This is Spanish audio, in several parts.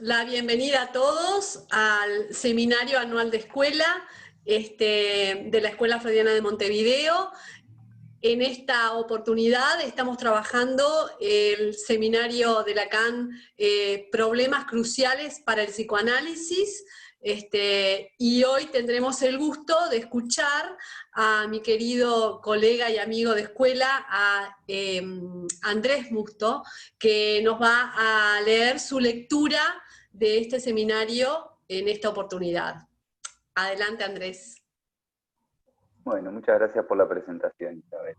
La bienvenida a todos al seminario anual de escuela de la Escuela Freudiana de Montevideo. En esta oportunidad estamos trabajando el seminario de Lacan, Problemas Cruciales para el Psicoanálisis, y hoy tendremos el gusto de escuchar a mi querido colega y amigo de escuela, a Andrés Musto, que nos va a leer su lectura de este seminario en esta oportunidad. Adelante, Andrés. Bueno, muchas gracias por la presentación, Isabel.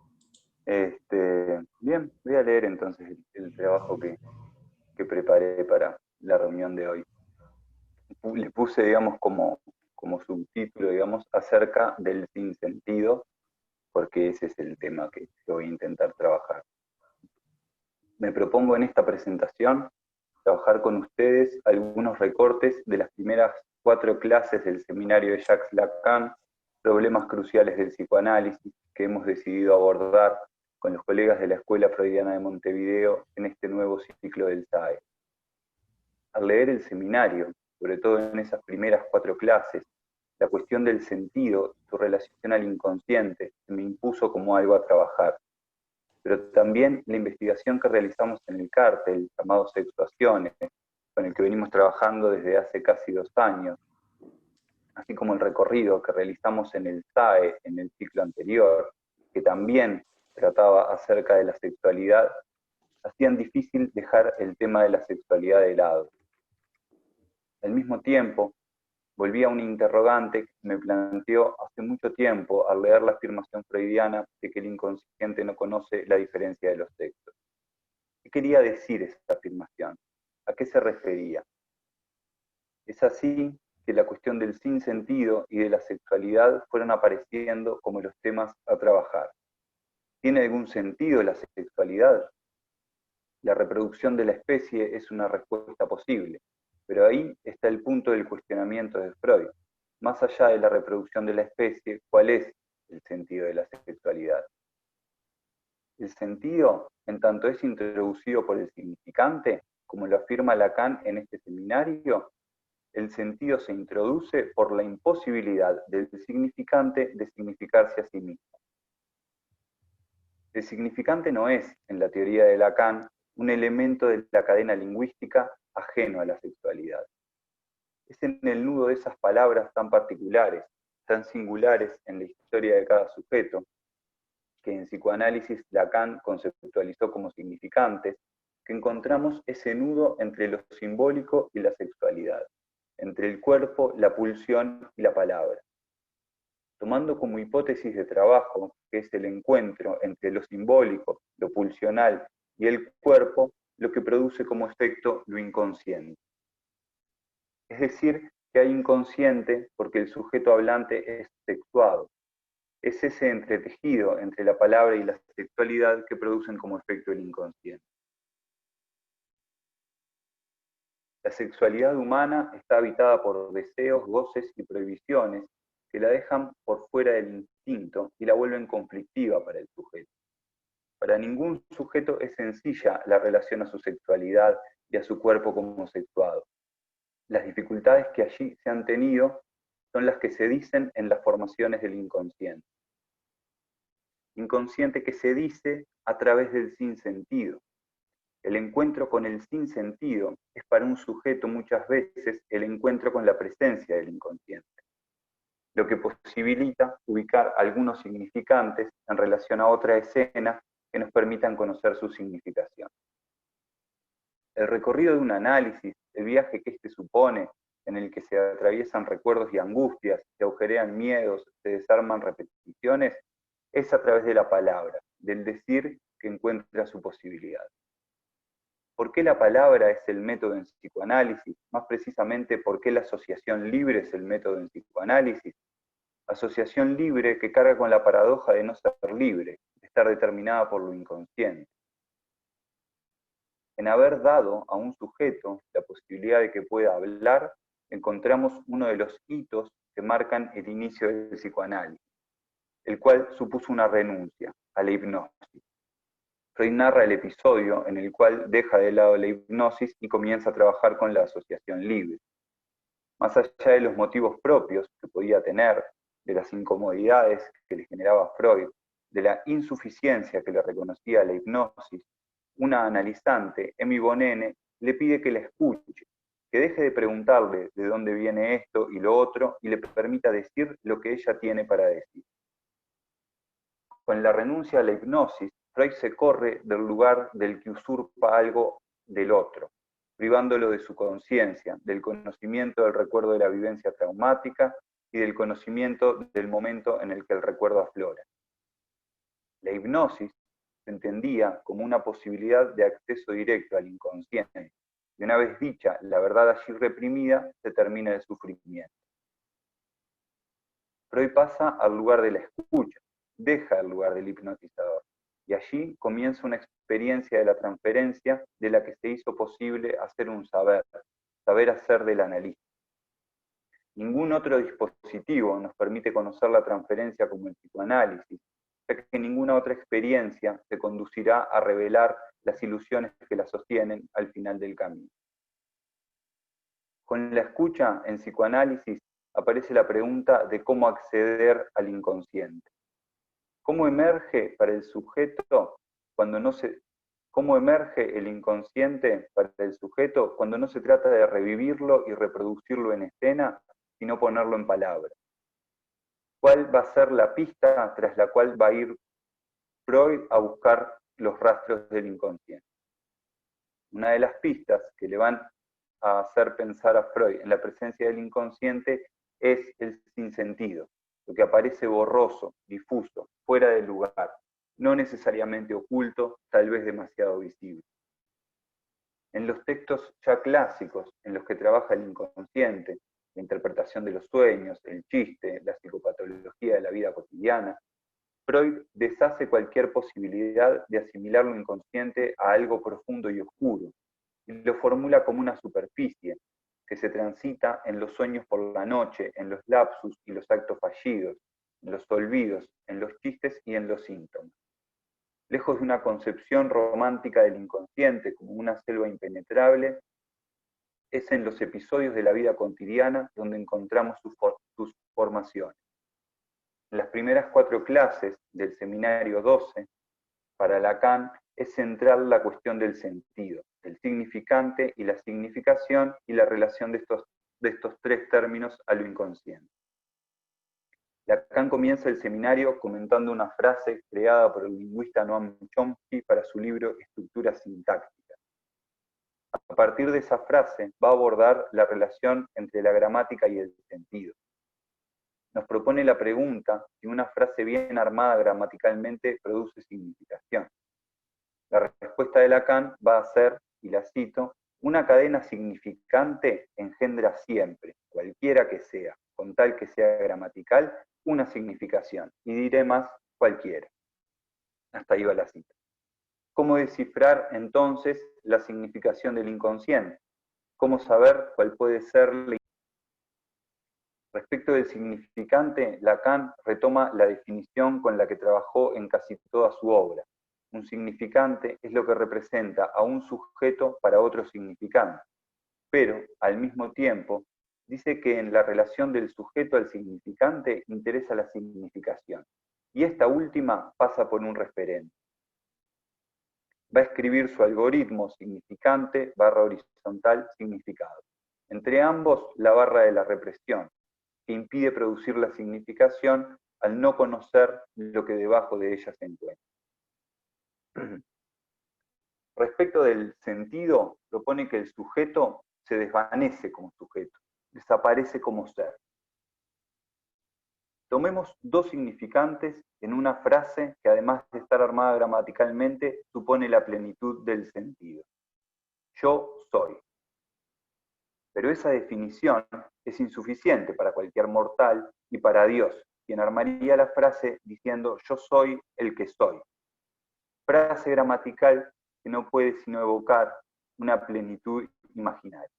Bien, voy a leer entonces el trabajo que preparé para la reunión de hoy. Le puse, digamos, como subtítulo, digamos, acerca del sinsentido, porque ese es el tema que voy a intentar trabajar. Me propongo en esta presentación trabajar con ustedes algunos recortes de las primeras 4 clases del seminario de Jacques Lacan, Problemas Cruciales del Psicoanálisis, que hemos decidido abordar con los colegas de la Escuela Freudiana de Montevideo en este nuevo ciclo del SAE. Al leer el seminario, sobre todo en esas primeras 4 clases, la cuestión del sentido, su relación al inconsciente, se me impuso como algo a trabajar. Pero también la investigación que realizamos en el cártel, llamado Sexuaciones, con el que venimos trabajando desde hace casi 2 años, así como el recorrido que realizamos en el SAE, en el ciclo anterior, que también trataba acerca de la sexualidad, hacían difícil dejar el tema de la sexualidad de lado. Al mismo tiempo, volví a un interrogante que me planteó hace mucho tiempo al leer la afirmación freudiana de que el inconsciente no conoce la diferencia de los sexos. ¿Qué quería decir esa afirmación? ¿A qué se refería? Es así que la cuestión del sinsentido y de la sexualidad fueron apareciendo como los temas a trabajar. ¿Tiene algún sentido la sexualidad? La reproducción de la especie es una respuesta posible, pero ahí está el punto del cuestionamiento de Freud. Más allá de la reproducción de la especie, ¿cuál es el sentido de la sexualidad? El sentido, en tanto es introducido por el significante, como lo afirma Lacan en este seminario, el sentido se introduce por la imposibilidad del significante de significarse a sí mismo. El significante no es, en la teoría de Lacan, un elemento de la cadena lingüística ajeno a la sexualidad. Es en el nudo de esas palabras tan particulares, tan singulares en la historia de cada sujeto, que en psicoanálisis Lacan conceptualizó como significantes, que encontramos ese nudo entre lo simbólico y la sexualidad, entre el cuerpo, la pulsión y la palabra. Tomando como hipótesis de trabajo, que es el encuentro entre lo simbólico, lo pulsional y el cuerpo, lo que produce como efecto lo inconsciente. Es decir, que hay inconsciente porque el sujeto hablante es sexuado. Es ese entretejido entre la palabra y la sexualidad que producen como efecto el inconsciente. La sexualidad humana está habitada por deseos, goces y prohibiciones que la dejan por fuera del instinto y la vuelven conflictiva para el sujeto. Para ningún sujeto es sencilla la relación a su sexualidad y a su cuerpo como sexuado. Las dificultades que allí se han tenido son las que se dicen en las formaciones del inconsciente. Inconsciente que se dice a través del sinsentido. El encuentro con el sinsentido es para un sujeto muchas veces el encuentro con la presencia del inconsciente, lo que posibilita ubicar algunos significantes en relación a otra escena que nos permitan conocer su significación. El recorrido de un análisis, el viaje que éste supone, en el que se atraviesan recuerdos y angustias, se agujerean miedos, se desarman repeticiones, es a través de la palabra, del decir que encuentra su posibilidad. ¿Por qué la palabra es el método en psicoanálisis? Más precisamente, ¿por qué la asociación libre es el método en psicoanálisis? Asociación libre que carga con la paradoja de no ser libre, de estar determinada por lo inconsciente. En haber dado a un sujeto la posibilidad de que pueda hablar, encontramos uno de los hitos que marcan el inicio del psicoanálisis, el cual supuso una renuncia a la hipnosis. Freud narra el episodio en el cual deja de lado la hipnosis y comienza a trabajar con la asociación libre. Más allá de los motivos propios que podía tener, de las incomodidades que le generaba Freud, de la insuficiencia que le reconocía la hipnosis, una analizante, Emi Bonene, le pide que la escuche, que deje de preguntarle de dónde viene esto y lo otro y le permita decir lo que ella tiene para decir. Con la renuncia a la hipnosis, Freud se corre del lugar del que usurpa algo del otro, privándolo de su conciencia, del conocimiento del recuerdo de la vivencia traumática y del conocimiento del momento en el que el recuerdo aflora. La hipnosis se entendía como una posibilidad de acceso directo al inconsciente, y una vez dicha la verdad allí reprimida, se termina el sufrimiento. Freud pasa al lugar de la escucha, deja el lugar del hipnotizador, y allí comienza una experiencia de la transferencia de la que se hizo posible hacer un saber hacer del analista. Ningún otro dispositivo nos permite conocer la transferencia como el psicoanálisis, ya que ninguna otra experiencia se conducirá a revelar las ilusiones que la sostienen al final del camino. Con la escucha en psicoanálisis aparece la pregunta de cómo acceder al inconsciente. ¿Cómo emerge para el sujeto cómo emerge el inconsciente para el sujeto cuando no se trata de revivirlo y reproducirlo en escena, sino ponerlo en palabras? ¿Cuál va a ser la pista tras la cual va a ir Freud a buscar los rastros del inconsciente? Una de las pistas que le van a hacer pensar a Freud en la presencia del inconsciente es el sinsentido, lo que aparece borroso, difuso, fuera del lugar, no necesariamente oculto, tal vez demasiado visible. En los textos ya clásicos en los que trabaja el inconsciente, la interpretación de los sueños, el chiste, la psicopatología de la vida cotidiana, Freud deshace cualquier posibilidad de asimilar lo inconsciente a algo profundo y oscuro, y lo formula como una superficie que se transita en los sueños por la noche, en los lapsus y los actos fallidos, en los olvidos, en los chistes y en los síntomas. Lejos de una concepción romántica del inconsciente como una selva impenetrable, es en los episodios de la vida cotidiana donde encontramos sus formaciones. En las primeras 4 clases del seminario 12, para Lacan es central la cuestión del sentido, el significante y la significación y la relación de estos 3 términos a lo inconsciente. Lacan comienza el seminario comentando una frase creada por el lingüista Noam Chomsky para su libro Estructura sintáctica. A partir de esa frase va a abordar la relación entre la gramática y el sentido. Nos propone la pregunta si una frase bien armada gramaticalmente produce significación. La respuesta de Lacan va a ser, y la cito, una cadena significante engendra siempre, cualquiera que sea, con tal que sea gramatical, una significación, y diré más, cualquiera. Hasta ahí va la cita. ¿Cómo descifrar entonces la significación del inconsciente? ¿Cómo saber cuál puede ser la... Respecto del significante, Lacan retoma la definición con la que trabajó en casi toda su obra. Un significante es lo que representa a un sujeto para otro significante, pero al mismo tiempo dice que en la relación del sujeto al significante interesa la significación, y esta última pasa por un referente. Va a escribir su algoritmo significante barra horizontal significado. Entre ambos, la barra de la represión, que impide producir la significación al no conocer lo que debajo de ella se encuentra. Respecto del sentido, propone que el sujeto se desvanece como sujeto, desaparece como ser. Tomemos 2 significantes en una frase que, además de estar armada gramaticalmente, supone la plenitud del sentido. Yo soy. Pero esa definición es insuficiente para cualquier mortal y para Dios, quien armaría la frase diciendo yo soy el que soy. Frase gramatical que no puede sino evocar una plenitud imaginaria.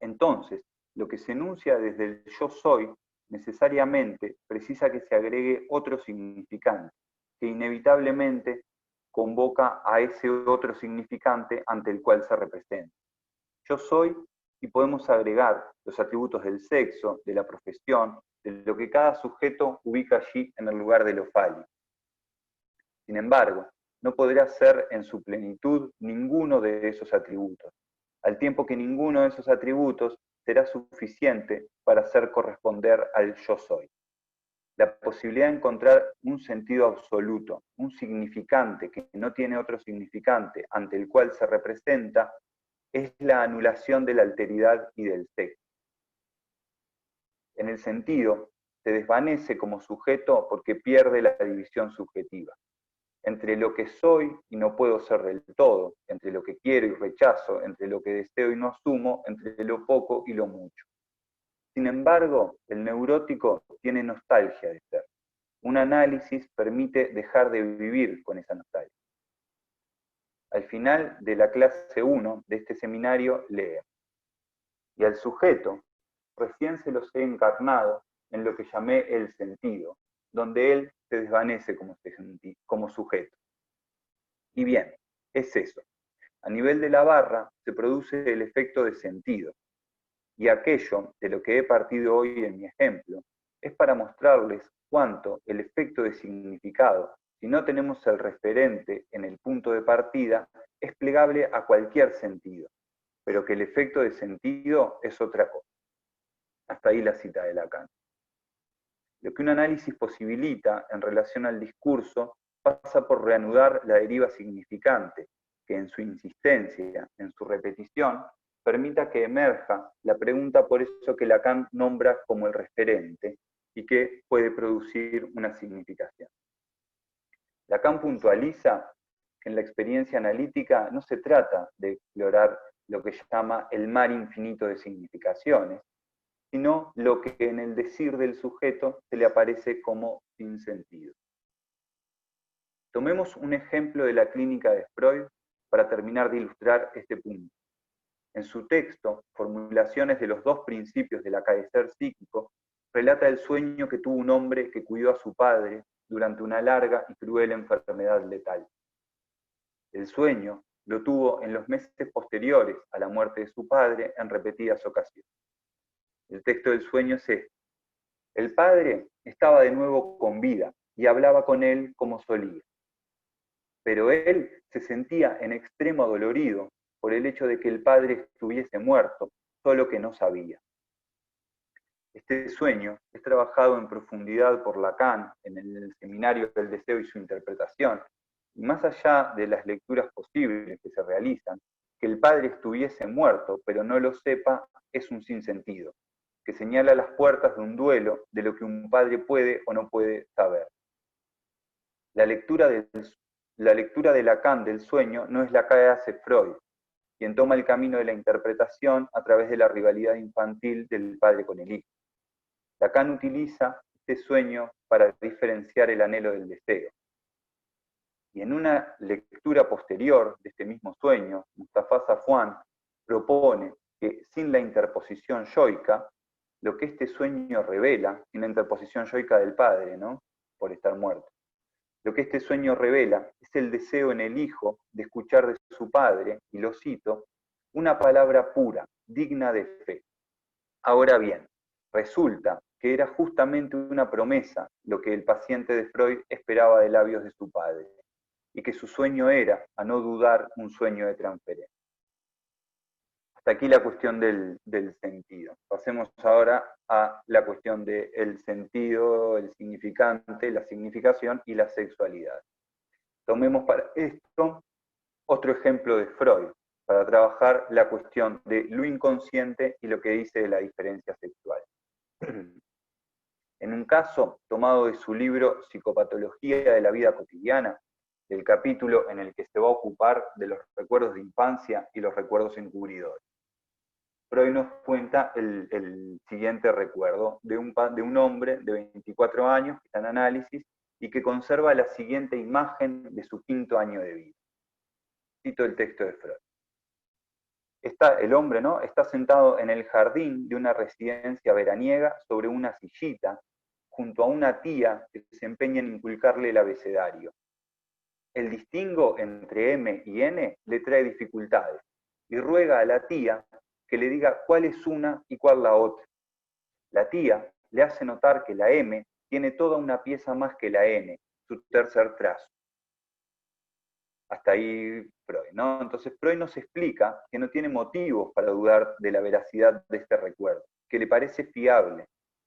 Entonces, lo que se enuncia desde el yo soy necesariamente precisa que se agregue otro significante, que inevitablemente convoca a ese otro significante ante el cual se representa. Yo soy, y podemos agregar los atributos del sexo, de la profesión, de lo que cada sujeto ubica allí en el lugar de lo fálico. Sin embargo, no podrá ser en su plenitud ninguno de esos atributos, al tiempo que ninguno de esos atributos será suficiente para hacer corresponder al yo soy. La posibilidad de encontrar un sentido absoluto, un significante que no tiene otro significante ante el cual se representa, es la anulación de la alteridad y del sexo. En el sentido, se desvanece como sujeto porque pierde la división subjetiva. Entre lo que soy y no puedo ser del todo, entre lo que quiero y rechazo, entre lo que deseo y no asumo, entre lo poco y lo mucho. Sin embargo, el neurótico tiene nostalgia de ser. Un análisis permite dejar de vivir con esa nostalgia. Al final de la clase 1 de este seminario lee: y al sujeto recién se los he encarnado en lo que llamé el sentido, donde él se desvanece como sujeto. Y bien, es eso. A nivel de la barra se produce el efecto de sentido, y aquello de lo que he partido hoy en mi ejemplo es para mostrarles cuánto el efecto de significado, si no tenemos el referente en el punto de partida, es plegable a cualquier sentido, pero que el efecto de sentido es otra cosa. Hasta ahí la cita de Lacan. Lo que un análisis posibilita en relación al discurso pasa por reanudar la deriva significante, que en su insistencia, en su repetición, permita que emerja la pregunta por eso que Lacan nombra como el referente y que puede producir una significación. Lacan puntualiza que en la experiencia analítica no se trata de explorar lo que llama el mar infinito de significaciones, sino lo que en el decir del sujeto se le aparece como sin sentido. Tomemos un ejemplo de la clínica de Freud para terminar de ilustrar este punto. En su texto, Formulaciones de los dos principios del acaecer psíquico, relata el sueño que tuvo un hombre que cuidó a su padre durante una larga y cruel enfermedad letal. El sueño lo tuvo en los meses posteriores a la muerte de su padre en repetidas ocasiones. El texto del sueño es este: el padre estaba de nuevo con vida y hablaba con él como solía. Pero él se sentía en extremo dolorido por el hecho de que el padre estuviese muerto, solo que no sabía. Este sueño es trabajado en profundidad por Lacan en el Seminario del Deseo y su interpretación, y más allá de las lecturas posibles que se realizan, que el padre estuviese muerto pero no lo sepa es un sinsentido, que señala las puertas de un duelo de lo que un padre puede o no puede saber. La lectura de Lacan del sueño no es la que hace Freud, quien toma el camino de la interpretación a través de la rivalidad infantil del padre con el hijo. Lacan utiliza este sueño para diferenciar el anhelo del deseo. Y en una lectura posterior de este mismo sueño, Mustafa Safwan propone que sin la interposición yoica, lo que este sueño revela, sin la interposición yoica del padre, ¿no?, por estar muerto, lo que este sueño revela es el deseo en el hijo de escuchar de su padre, y lo cito, una palabra pura, digna de fe. Ahora bien, resulta que era justamente una promesa lo que el paciente de Freud esperaba de labios de su padre, y que su sueño era, a no dudar, un sueño de transferencia. Hasta aquí la cuestión del sentido. Pasemos ahora a la cuestión del sentido, el significante, la significación y la sexualidad. Tomemos para esto otro ejemplo de Freud, para trabajar la cuestión de lo inconsciente y lo que dice de la diferencia sexual. En un caso tomado de su libro Psicopatología de la vida cotidiana, del capítulo en el que se va a ocupar de los recuerdos de infancia y los recuerdos encubridores, Freud nos cuenta el siguiente recuerdo de un hombre de 24 años que está en análisis y que conserva la siguiente imagen de su 5º año de vida. Cito el texto de Freud. El hombre, ¿no?, está sentado en el jardín de una residencia veraniega sobre una sillita, junto a una tía que se empeña en inculcarle el abecedario. el distingo entre M y N le trae dificultades y ruega a la tía que le diga cuál es una y cuál la otra. La tía le hace notar que la M tiene toda una pieza más que la N, su tercer trazo. Hasta ahí Freud, ¿no? Entonces Freud nos explica que no tiene motivos para dudar de la veracidad de este recuerdo, que le parece fiable,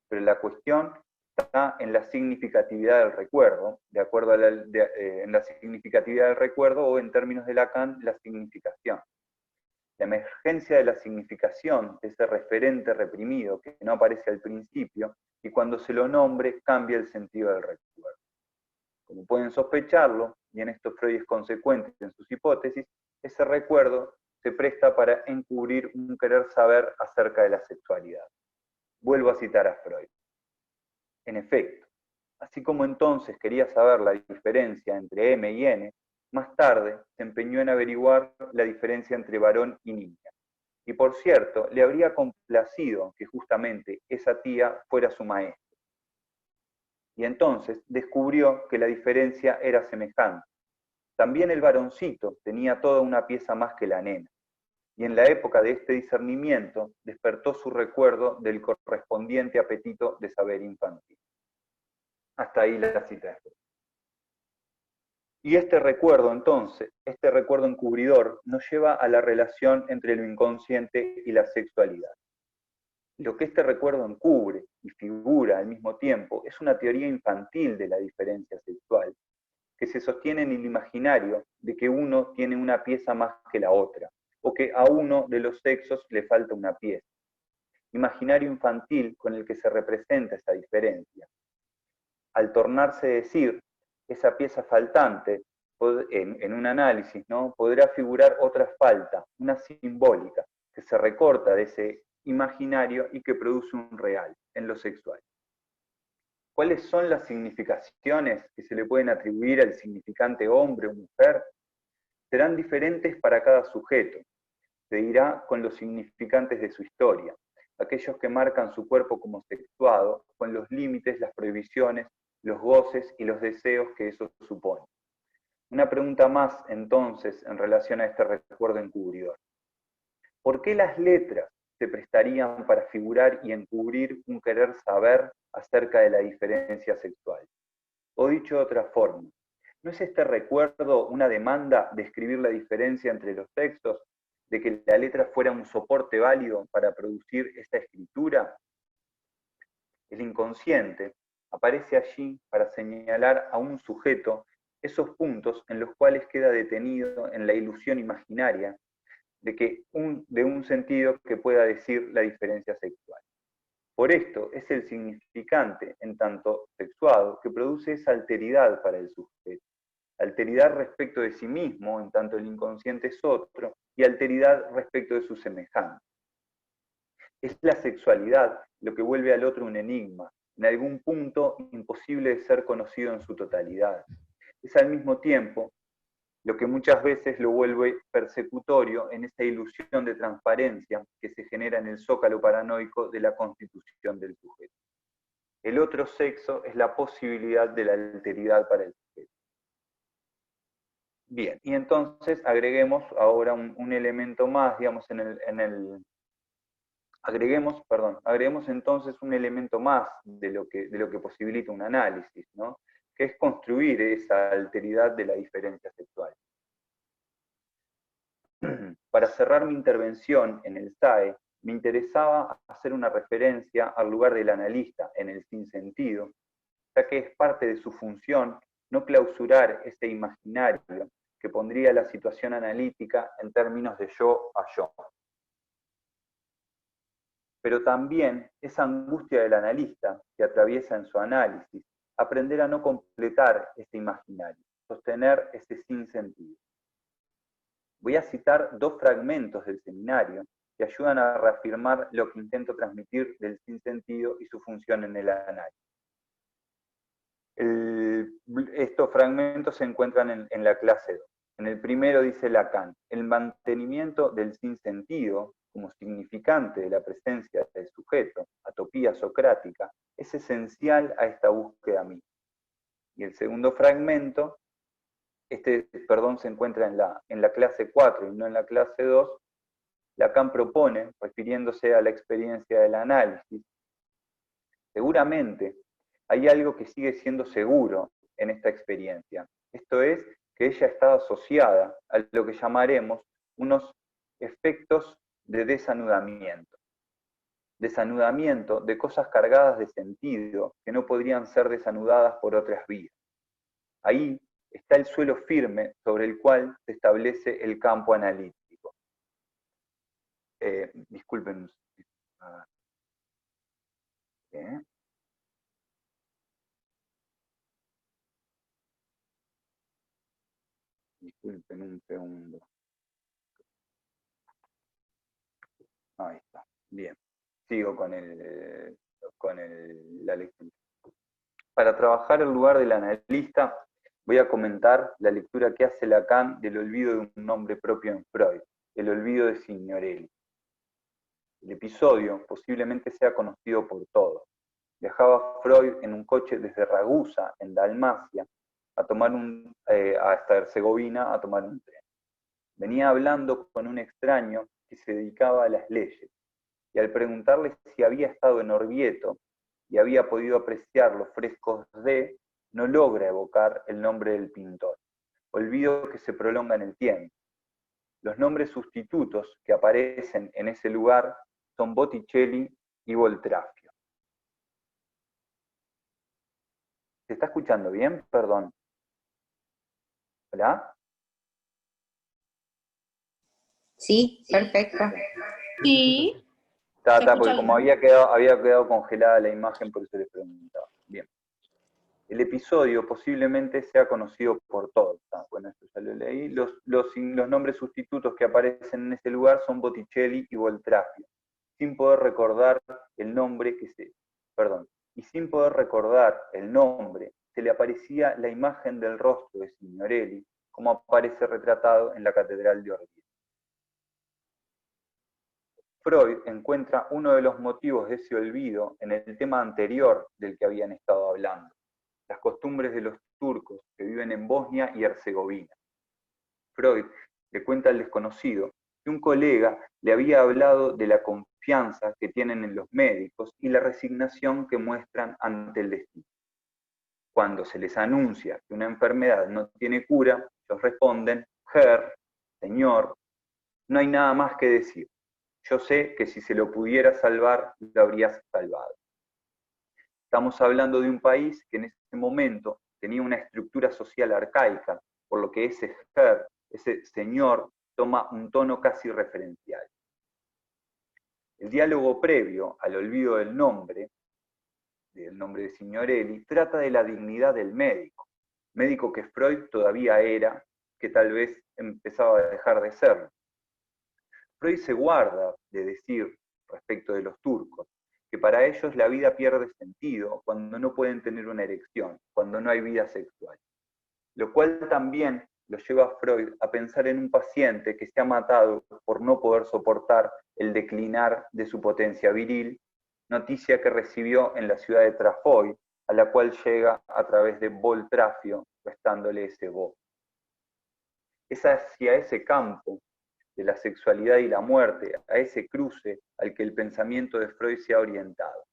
pero la cuestión está en la significatividad del recuerdo, de acuerdo a en la significatividad del recuerdo, o en términos de Lacan, la significación. La emergencia de la significación de ese referente reprimido que no aparece al principio, y cuando se lo nombre cambia el sentido del recuerdo. Como pueden sospecharlo, y en esto Freud es consecuente en sus hipótesis, ese recuerdo se presta para encubrir un querer saber acerca de la sexualidad. Vuelvo a citar a Freud. En efecto, así como entonces quería saber la diferencia entre M y N, más tarde se empeñó en averiguar la diferencia entre varón y niña. Y por cierto, le habría complacido que justamente esa tía fuera su maestra. Y entonces descubrió que la diferencia era semejante. También el varoncito tenía toda una pieza más que la nena. Y en la época de este discernimiento despertó su recuerdo del correspondiente apetito de saber infantil. Hasta ahí la cita. Y este recuerdo entonces, este recuerdo encubridor, nos lleva a la relación entre lo inconsciente y la sexualidad. Lo que este recuerdo encubre y figura al mismo tiempo es una teoría infantil de la diferencia sexual, que se sostiene en el imaginario de que uno tiene una pieza más que la otra, o que a uno de los sexos le falta una pieza. Imaginario infantil con el que se representa esa diferencia. Al tornarse decir, esa pieza faltante, en un análisis, ¿no?, podrá figurar otra falta, una simbólica, que se recorta de ese imaginario y que produce un real en lo sexual. ¿Cuáles son las significaciones que se le pueden atribuir al significante hombre o mujer? Serán diferentes para cada sujeto. Se dirá con los significantes de su historia, aquellos que marcan su cuerpo como sexuado, con los límites, las prohibiciones, los goces y los deseos que eso supone. Una pregunta más, entonces, en relación a este recuerdo encubridor. ¿Por qué las letras se prestarían para figurar y encubrir un querer saber acerca de la diferencia sexual? O dicho de otra forma, ¿no es este recuerdo una demanda de escribir la diferencia entre los sexos, de que la letra fuera un soporte válido para producir esta escritura? El inconsciente aparece allí para señalar a un sujeto esos puntos en los cuales queda detenido en la ilusión imaginaria de un sentido que pueda decir la diferencia sexual. Por esto es el significante, en tanto sexuado, que produce esa alteridad para el sujeto. Alteridad respecto de sí mismo, en tanto el inconsciente es otro, y alteridad respecto de su semejante. Es la sexualidad lo que vuelve al otro un enigma, en algún punto imposible de ser conocido en su totalidad. Es al mismo tiempo lo que muchas veces lo vuelve persecutorio en esa ilusión de transparencia que se genera en el zócalo paranoico de la constitución del sujeto. El otro sexo es la posibilidad de la alteridad para el sujeto. Bien, y entonces agreguemos ahora un elemento más, digamos, agreguemos entonces un elemento más de lo que posibilita un análisis, ¿no?, que es construir esa alteridad de la diferencia sexual. Para cerrar mi intervención en el SAE, me interesaba hacer una referencia al lugar del analista en el sinsentido, ya que es parte de su función no clausurar ese imaginario que pondría la situación analítica en términos de yo a yo. Pero también esa angustia del analista que atraviesa en su análisis, aprender a no completar ese imaginario, sostener ese sinsentido. Voy a citar dos fragmentos del seminario que ayudan a reafirmar lo que intento transmitir del sinsentido y su función en el análisis. Estos fragmentos se encuentran en la clase 2. En el primero dice Lacan, el mantenimiento del sinsentido como significante de la presencia del sujeto, atopía socrática, es esencial a esta búsqueda misma. Y el segundo fragmento este perdón se encuentra en la clase 4 y no en la clase 2, Lacan propone, refiriéndose a la experiencia del análisis, seguramente hay algo que sigue siendo seguro en esta experiencia. Esto es que ella está asociada a lo que llamaremos unos efectos de desanudamiento. Desanudamiento de cosas cargadas de sentido que no podrían ser desanudadas por otras vías. Ahí está el suelo firme sobre el cual se establece el campo analítico. Disculpen. Disculpen un segundo. Ahí está. Bien. Sigo con la lectura. Para trabajar el lugar del analista, voy a comentar la lectura que hace Lacan del olvido de un nombre propio en Freud, el olvido de Signorelli. El episodio posiblemente sea conocido por todos. Viajaba Freud en un coche desde Ragusa, en Dalmacia, hasta Herzegovina a tomar un tren. Venía hablando con un extraño que se dedicaba a las leyes, y al preguntarle si había estado en Orvieto y había podido apreciar los frescos no logra evocar el nombre del pintor, olvido que se prolonga en el tiempo. Los nombres sustitutos que aparecen en ese lugar son Botticelli y Boltrafio. ¿Se está escuchando bien? Perdón. ¿Hola? Sí, perfecto. Sí. Está, porque como había quedado congelada la imagen, por eso les preguntaba. Bien. El episodio posiblemente sea conocido por todos. Bueno, esto ya lo leí. Los nombres sustitutos que aparecen en ese lugar son Botticelli y Boltrafio, sin poder recordar el nombre y sin poder recordar el nombre, se le aparecía la imagen del rostro de Signorelli, como aparece retratado en la Catedral de Orvieto. Freud encuentra uno de los motivos de ese olvido en el tema anterior del que habían estado hablando, las costumbres de los turcos que viven en Bosnia y Herzegovina. Freud le cuenta al desconocido que un colega le había hablado de la confianza que tienen en los médicos y la resignación que muestran ante el destino. Cuando se les anuncia que una enfermedad no tiene cura, ellos responden, Herr, señor, no hay nada más que decir. Yo sé que si se lo pudiera salvar, lo habrías salvado. Estamos hablando de un país que en ese momento tenía una estructura social arcaica, por lo que ese Herr, ese señor, toma un tono casi referencial. El diálogo previo al olvido del nombre de Signorelli, trata de la dignidad del médico que Freud todavía era, que tal vez empezaba a dejar de serlo. Freud se guarda de decir respecto de los turcos que para ellos la vida pierde sentido cuando no pueden tener una erección, cuando no hay vida sexual. Lo cual también lo lleva a Freud a pensar en un paciente que se ha matado por no poder soportar el declinar de su potencia viril, noticia que recibió en la ciudad de Trafoy, a la cual llega a través de Boltrafio, restándole ese bo. Es hacia ese campo de la sexualidad y la muerte, a ese cruce al que el pensamiento de Freud se ha orientado.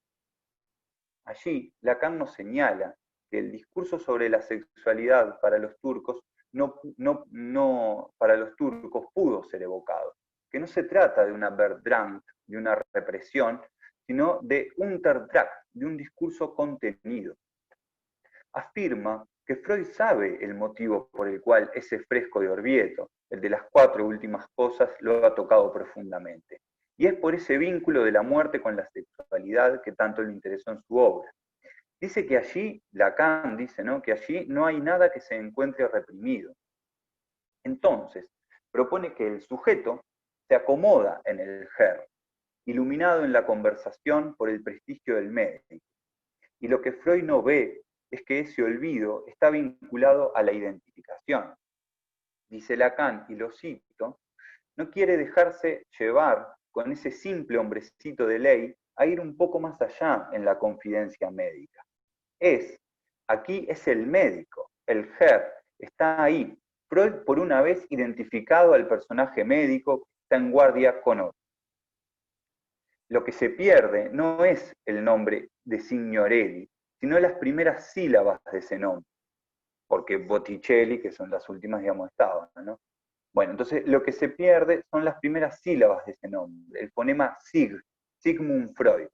Allí, Lacan nos señala que el discurso sobre la sexualidad para los turcos para los turcos pudo ser evocado, que no se trata de una Verdrang, de una represión, sino de Unterdracht, de un discurso contenido. Afirma que Freud sabe el motivo por el cual ese fresco de Orvieto, el de las 4 últimas cosas, lo ha tocado profundamente. Y es por ese vínculo de la muerte con la sexualidad que tanto le interesó en su obra. Dice que allí, Lacan dice, ¿no?, que allí no hay nada que se encuentre reprimido. Entonces, propone que el sujeto se acomoda en el Herr, iluminado en la conversación por el prestigio del médico. Y lo que Freud no ve es que ese olvido está vinculado a la identificación. Dice Lacan, y lo cito, no quiere dejarse llevar con ese simple hombrecito de ley a ir un poco más allá en la confidencia médica. Aquí es el médico, el Herr, está ahí, Freud, por una vez, identificado al personaje médico, está en guardia con otro. Lo que se pierde no es el nombre de Signorelli, sino las primeras sílabas de ese nombre, porque Botticelli, que son las últimas, digamos, estaban, ¿no? Bueno, entonces lo que se pierde son las primeras sílabas de ese nombre, el fonema Sig, Sigmund Freud,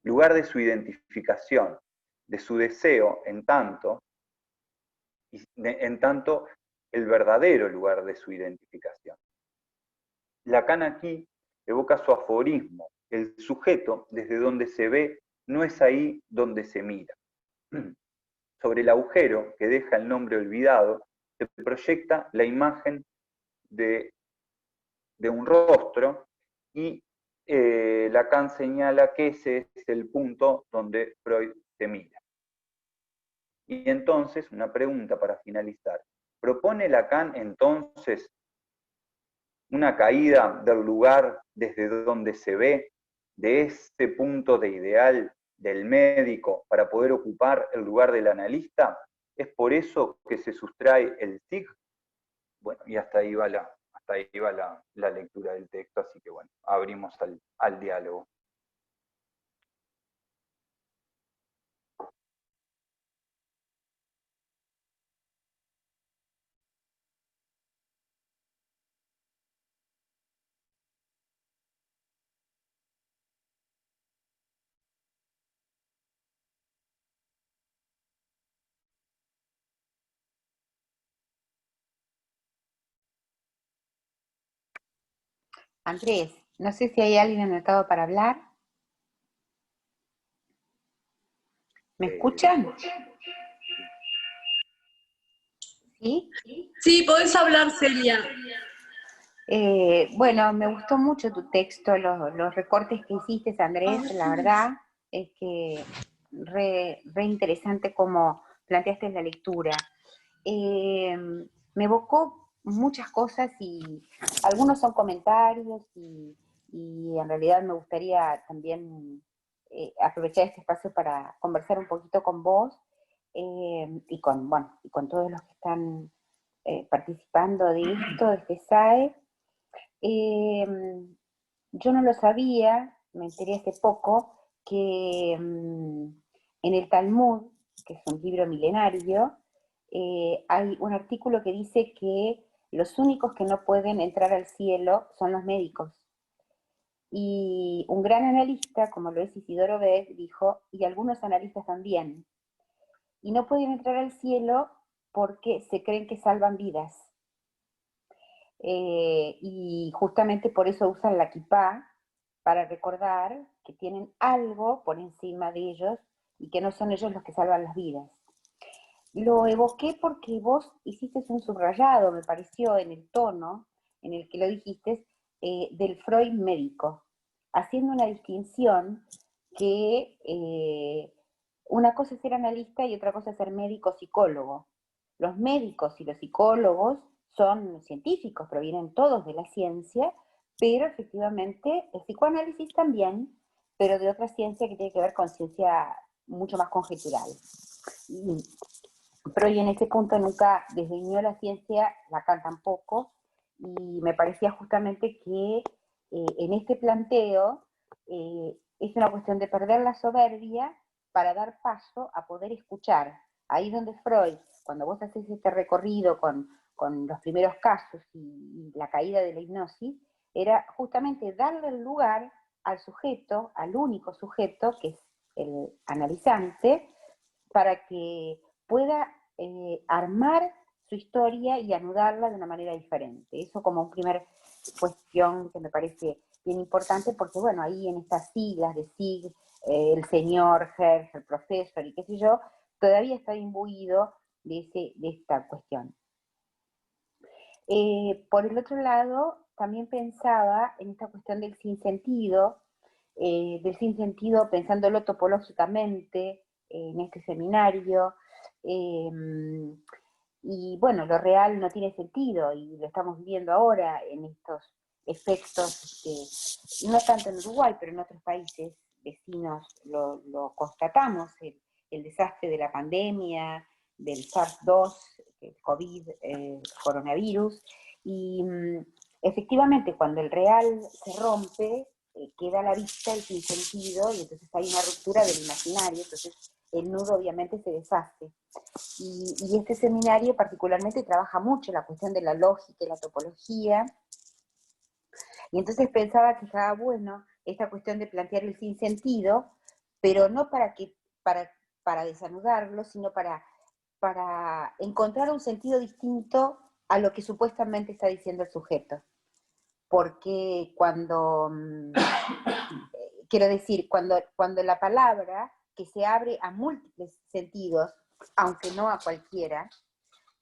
lugar de su identificación, de su deseo, en tanto el verdadero lugar de su identificación. Lacan aquí evoca su aforismo, el sujeto desde donde se ve no es ahí donde se mira. Sobre el agujero que deja el nombre olvidado se proyecta la imagen de un rostro y Lacan señala que ese es el punto donde Freud se mira. Y entonces, una pregunta para finalizar. ¿Propone Lacan entonces una caída del lugar desde donde se ve, de ese punto de ideal del médico para poder ocupar el lugar del analista? ¿Es por eso que se sustrae el SIG? Bueno, y hasta ahí va la lectura del texto, así que bueno, abrimos al diálogo. Andrés, no sé si hay alguien anotado para hablar. ¿Me escuchan? ¿Sí? Sí, podés hablar, Celia. Bueno, me gustó mucho tu texto, los recortes que hiciste, Andrés, la verdad es que re interesante cómo planteaste la lectura. Me evocó muchas cosas y algunos son comentarios y en realidad me gustaría también aprovechar este espacio para conversar un poquito con vos y con todos los que están participando de esto, de este SAE. Yo no lo sabía, me enteré hace poco, que en el Talmud, que es un libro milenario, hay un artículo que dice que los únicos que no pueden entrar al cielo son los médicos. Y un gran analista, como lo es Isidoro Beck, dijo, y algunos analistas también, y no pueden entrar al cielo porque se creen que salvan vidas. Y justamente por eso usan la kipá, para recordar que tienen algo por encima de ellos y que no son ellos los que salvan las vidas. Lo evoqué porque vos hiciste un subrayado, me pareció, en el tono en el que lo dijiste, del Freud médico, haciendo una distinción que una cosa es ser analista y otra cosa es ser médico psicólogo. Los médicos y los psicólogos son científicos, provienen todos de la ciencia, pero efectivamente el psicoanálisis también, pero de otra ciencia que tiene que ver con ciencia mucho más conjetural. Y Freud en ese punto nunca desdeñó la ciencia, Lacan tampoco, y me parecía justamente que en este planteo es una cuestión de perder la soberbia para dar paso a poder escuchar. Ahí donde Freud, cuando vos haces este recorrido con los primeros casos y la caída de la hipnosis, era justamente darle el lugar al sujeto, al único sujeto, que es el analizante, para que pueda armar su historia y anudarla de una manera diferente. Eso como una primera cuestión que me parece bien importante, porque bueno, ahí en estas siglas de SIG, el señor, Herr, el profesor y qué sé yo, todavía está imbuido de esta cuestión. Por el otro lado, también pensaba en esta cuestión del sinsentido pensándolo topológicamente en este seminario, y bueno, lo real no tiene sentido y lo estamos viendo ahora en estos efectos, no tanto en Uruguay, pero en otros países vecinos lo constatamos, el desastre de la pandemia, del SARS-2, el COVID, coronavirus, y efectivamente cuando el real se rompe, queda a la vista el sinsentido, y entonces hay una ruptura del imaginario, entonces el nudo obviamente se deshace. Y este seminario particularmente trabaja mucho la cuestión de la lógica y la topología, y entonces pensaba que estaba bueno esta cuestión de plantear el sinsentido, pero no para desanudarlo, sino para encontrar un sentido distinto a lo que supuestamente está diciendo el sujeto. Porque quiero decir, cuando la palabra, que se abre a múltiples sentidos, aunque no a cualquiera,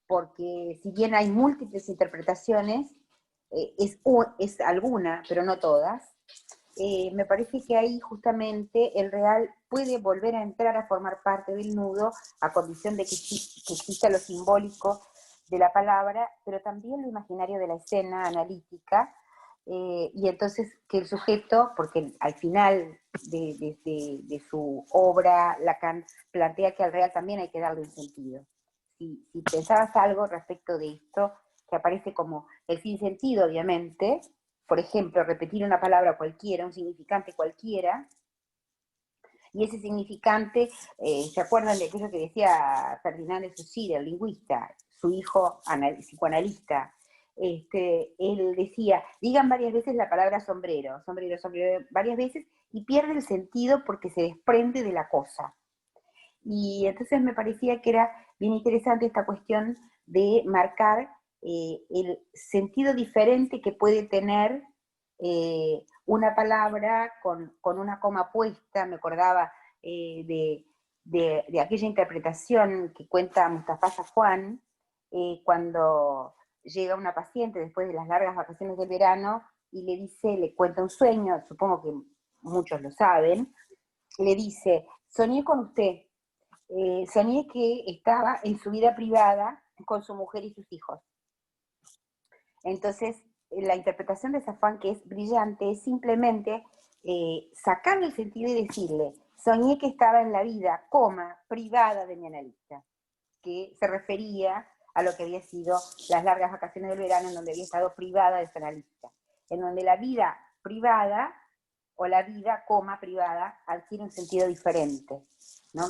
porque si bien hay múltiples interpretaciones, es alguna, pero no todas, me parece que ahí justamente el real puede volver a entrar a formar parte del nudo, a condición de que exista lo simbólico de la palabra, pero también lo imaginario de la escena analítica, y entonces que el sujeto, porque al final de su obra Lacan plantea que al real también hay que darle un sentido. Si pensabas algo respecto de esto, que aparece como el sinsentido, obviamente, por ejemplo, repetir una palabra cualquiera, un significante cualquiera, y ese significante, ¿se acuerdan de aquello que decía Ferdinand de Saussure, el lingüista, su hijo psicoanalista? Él decía, digan varias veces la palabra sombrero, sombrero, sombrero, varias veces, y pierde el sentido porque se desprende de la cosa. Y entonces me parecía que era bien interesante esta cuestión de marcar el sentido diferente que puede tener una palabra con una coma puesta. Me acordaba de aquella interpretación que cuenta Mustafa Safwan cuando llega una paciente después de las largas vacaciones del verano y le cuenta un sueño, supongo que muchos lo saben, le dice, soñé con usted, soñé que estaba en su vida privada con su mujer y sus hijos. Entonces, la interpretación de Safwan, que es brillante, es simplemente sacarle el sentido y decirle, soñé que estaba en la vida, privada de mi analista, que se refería a lo que había sido las largas vacaciones del verano en donde había estado privada de su analista, en donde la vida privada o la vida, privada, adquiere un sentido diferente, ¿no?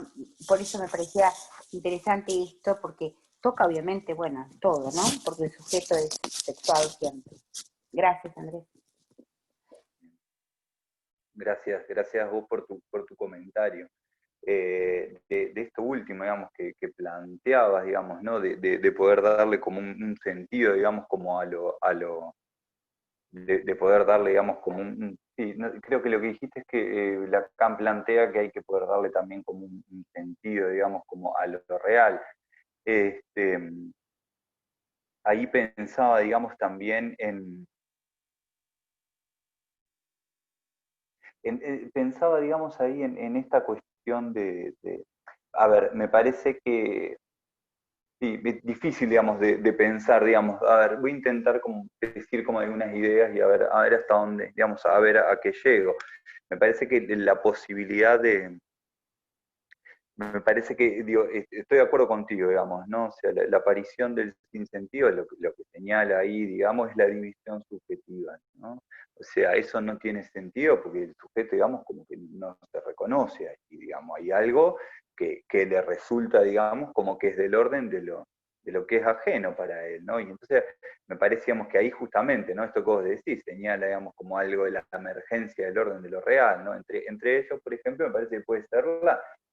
Por eso me parecía interesante esto, porque toca obviamente, bueno, todo, ¿no? Porque el sujeto es sexuado siempre. Gracias, Andrés. Gracias a vos por tu comentario. De esto último, digamos, que planteabas, digamos, ¿no? De poder darle como un sentido, digamos, como de poder darle, digamos, como sí, no, creo que lo que dijiste es que Lacan plantea que hay que poder darle también como un sentido, digamos, como a lo real. Ahí pensaba, digamos, también pensaba, digamos, ahí en esta cuestión a ver, me parece que sí, es difícil, digamos, de pensar, digamos, a ver, voy a intentar como decir como algunas ideas y a ver hasta dónde, digamos, a ver a qué llego. Me parece que la posibilidad me parece que, digo, estoy de acuerdo contigo, digamos, ¿no? O sea, la aparición del sinsentido, lo que señala ahí, digamos, es la división subjetiva, ¿no? O sea, eso no tiene sentido porque el sujeto, digamos, como que no se reconoce ahí, digamos, hay algo que le resulta, digamos, como que es del orden de lo que es ajeno para él, ¿no? Y entonces me parece, digamos, que ahí justamente, ¿no? Esto que vos decís, señala, digamos, como algo de la emergencia del orden de lo real, ¿no? Entre ellos, por ejemplo, me parece que puede ser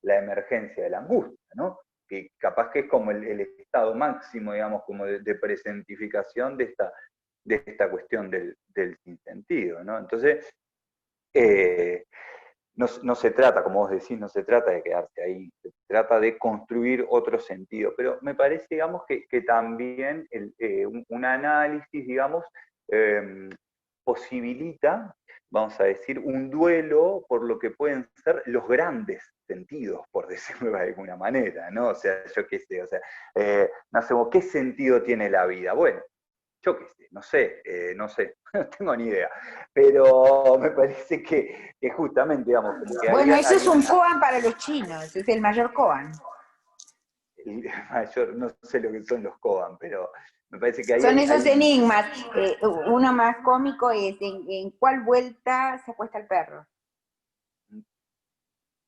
la emergencia de la angustia, ¿no? Que capaz que es como el estado máximo, digamos, como de presentificación de esta cuestión del sinsentido, ¿no? Entonces, no se trata, como vos decís, no se trata de quedarse ahí, se trata de construir otro sentido, pero me parece, digamos, que también un análisis, digamos, posibilita, vamos a decir, un duelo por lo que pueden ser los grandes sentidos, por decirlo de alguna manera, ¿no? O sea, yo qué sé, o sea, ¿qué sentido tiene la vida? Bueno, yo qué sé, no sé, no tengo ni idea, pero me parece que justamente, digamos, como que bueno, eso es un koan para los chinos, es el mayor koan. el mayor, no sé lo que son los koan, pero me parece que ahí Son hay, esos hay enigmas. Uno más cómico es en cuál vuelta se acuesta el perro.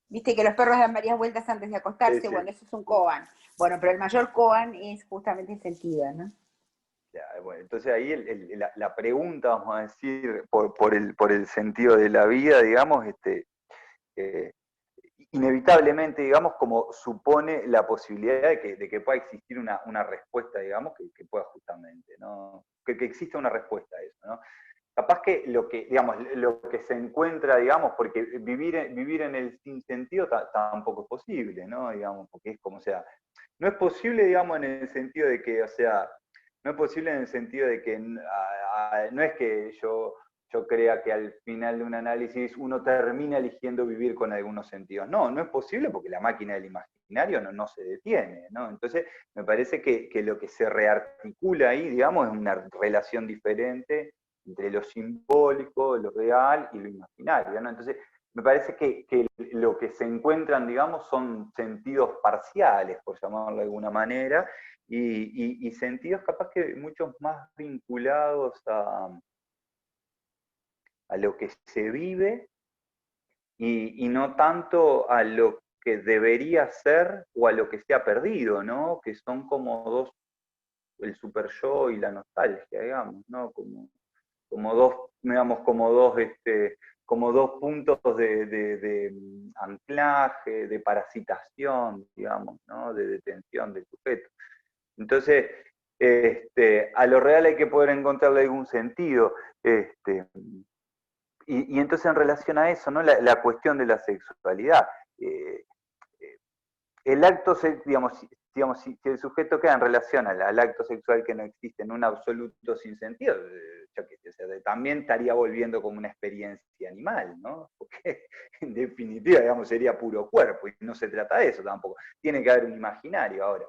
Viste que los perros dan varias vueltas antes de acostarse, sí. bueno, eso es un koan. Bueno, pero el mayor koan es justamente el sentido, ¿no? Ya, bueno, entonces ahí la pregunta, vamos a decir, por el sentido de la vida, digamos, inevitablemente, digamos, como supone la posibilidad de que pueda existir una respuesta, digamos, que pueda justamente, ¿no? Que exista una respuesta a eso, ¿no? Capaz que digamos, lo que se encuentra, digamos, porque vivir en el sinsentido tampoco es posible, ¿no? Digamos, porque es como, o sea, no es posible, digamos, en el sentido de que, o sea, no es posible en el sentido de que no es que yo crea que al final de un análisis uno termina eligiendo vivir con algunos sentidos. No, no es posible porque la máquina del imaginario no se detiene, ¿no? Entonces, me parece que lo que se rearticula ahí, digamos, es una relación diferente entre lo simbólico, lo real y lo imaginario, ¿no? Entonces, me parece que lo que se encuentran, digamos, son sentidos parciales, por llamarlo de alguna manera, y sentidos capaz que muchos más vinculados a lo que se vive y no tanto a lo que debería ser o a lo que se ha perdido, ¿no? Que son como dos, el super yo y la nostalgia, digamos, ¿no? Como dos, digamos, como dos puntos de anclaje, de parasitación, digamos, ¿no? De detención del sujeto. Entonces, a lo real hay que poder encontrarle algún sentido. Y entonces en relación a eso, ¿no? La cuestión de la sexualidad. Eh, el acto, digamos, si el sujeto queda en relación al acto sexual que no existe en un absoluto sinsentido, yo qué sé, o sea, también estaría volviendo como una experiencia animal, ¿no? Porque en definitiva, digamos, sería puro cuerpo y no se trata de eso tampoco. Tiene que haber un imaginario ahora.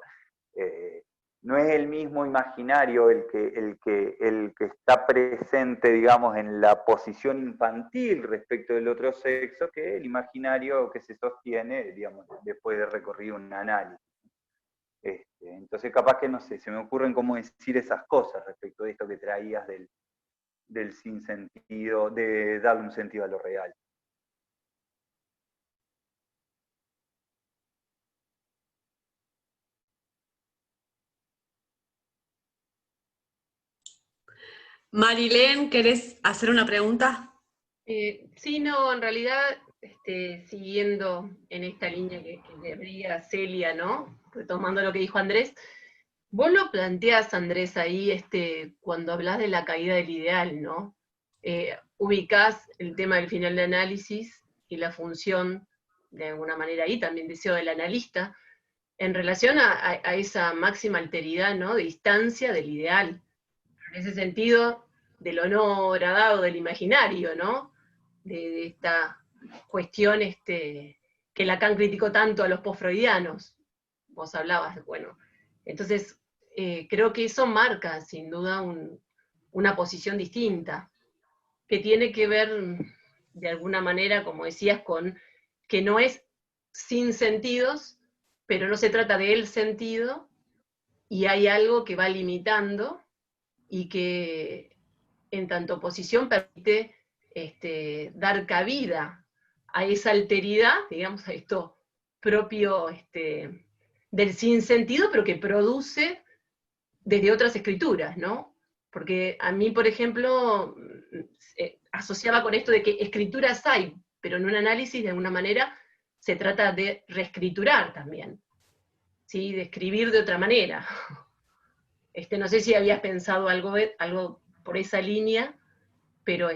No es el mismo imaginario el que está presente, digamos, en la posición infantil respecto del otro sexo que el imaginario que se sostiene, digamos, después de recorrido un análisis. Entonces, capaz que, no sé, se me ocurren cómo decir esas cosas respecto de esto que traías del sinsentido, de darle un sentido a lo real. Marilén, ¿querés hacer una pregunta? Sí, no, en realidad, siguiendo en esta línea que le abría Celia, ¿no? Retomando lo que dijo Andrés, vos lo planteás, Andrés, ahí, cuando hablas de la caída del ideal, ¿no? Ubicás el tema del final de análisis y la función, de alguna manera ahí, también deseo del analista, en relación a esa máxima alteridad, ¿no? De distancia del ideal. En ese sentido, del honor dado del imaginario, ¿no? De esta cuestión que Lacan criticó tanto a los post-freudianos. Vos hablabas, bueno. Entonces, creo que eso marca, sin duda, una posición distinta, que tiene que ver, de alguna manera, como decías, con que no es sin sentidos, pero no se trata del sentido, y hay algo que va limitando, y que en tanto posición permite dar cabida a esa alteridad, digamos, a esto propio del sinsentido, pero que produce desde otras escrituras, ¿no? Porque a mí, por ejemplo, asociaba con esto de que escrituras hay, pero en un análisis, de alguna manera, se trata de reescriturar también, ¿sí? De escribir de otra manera. No sé si habías pensado algo por esa línea, pero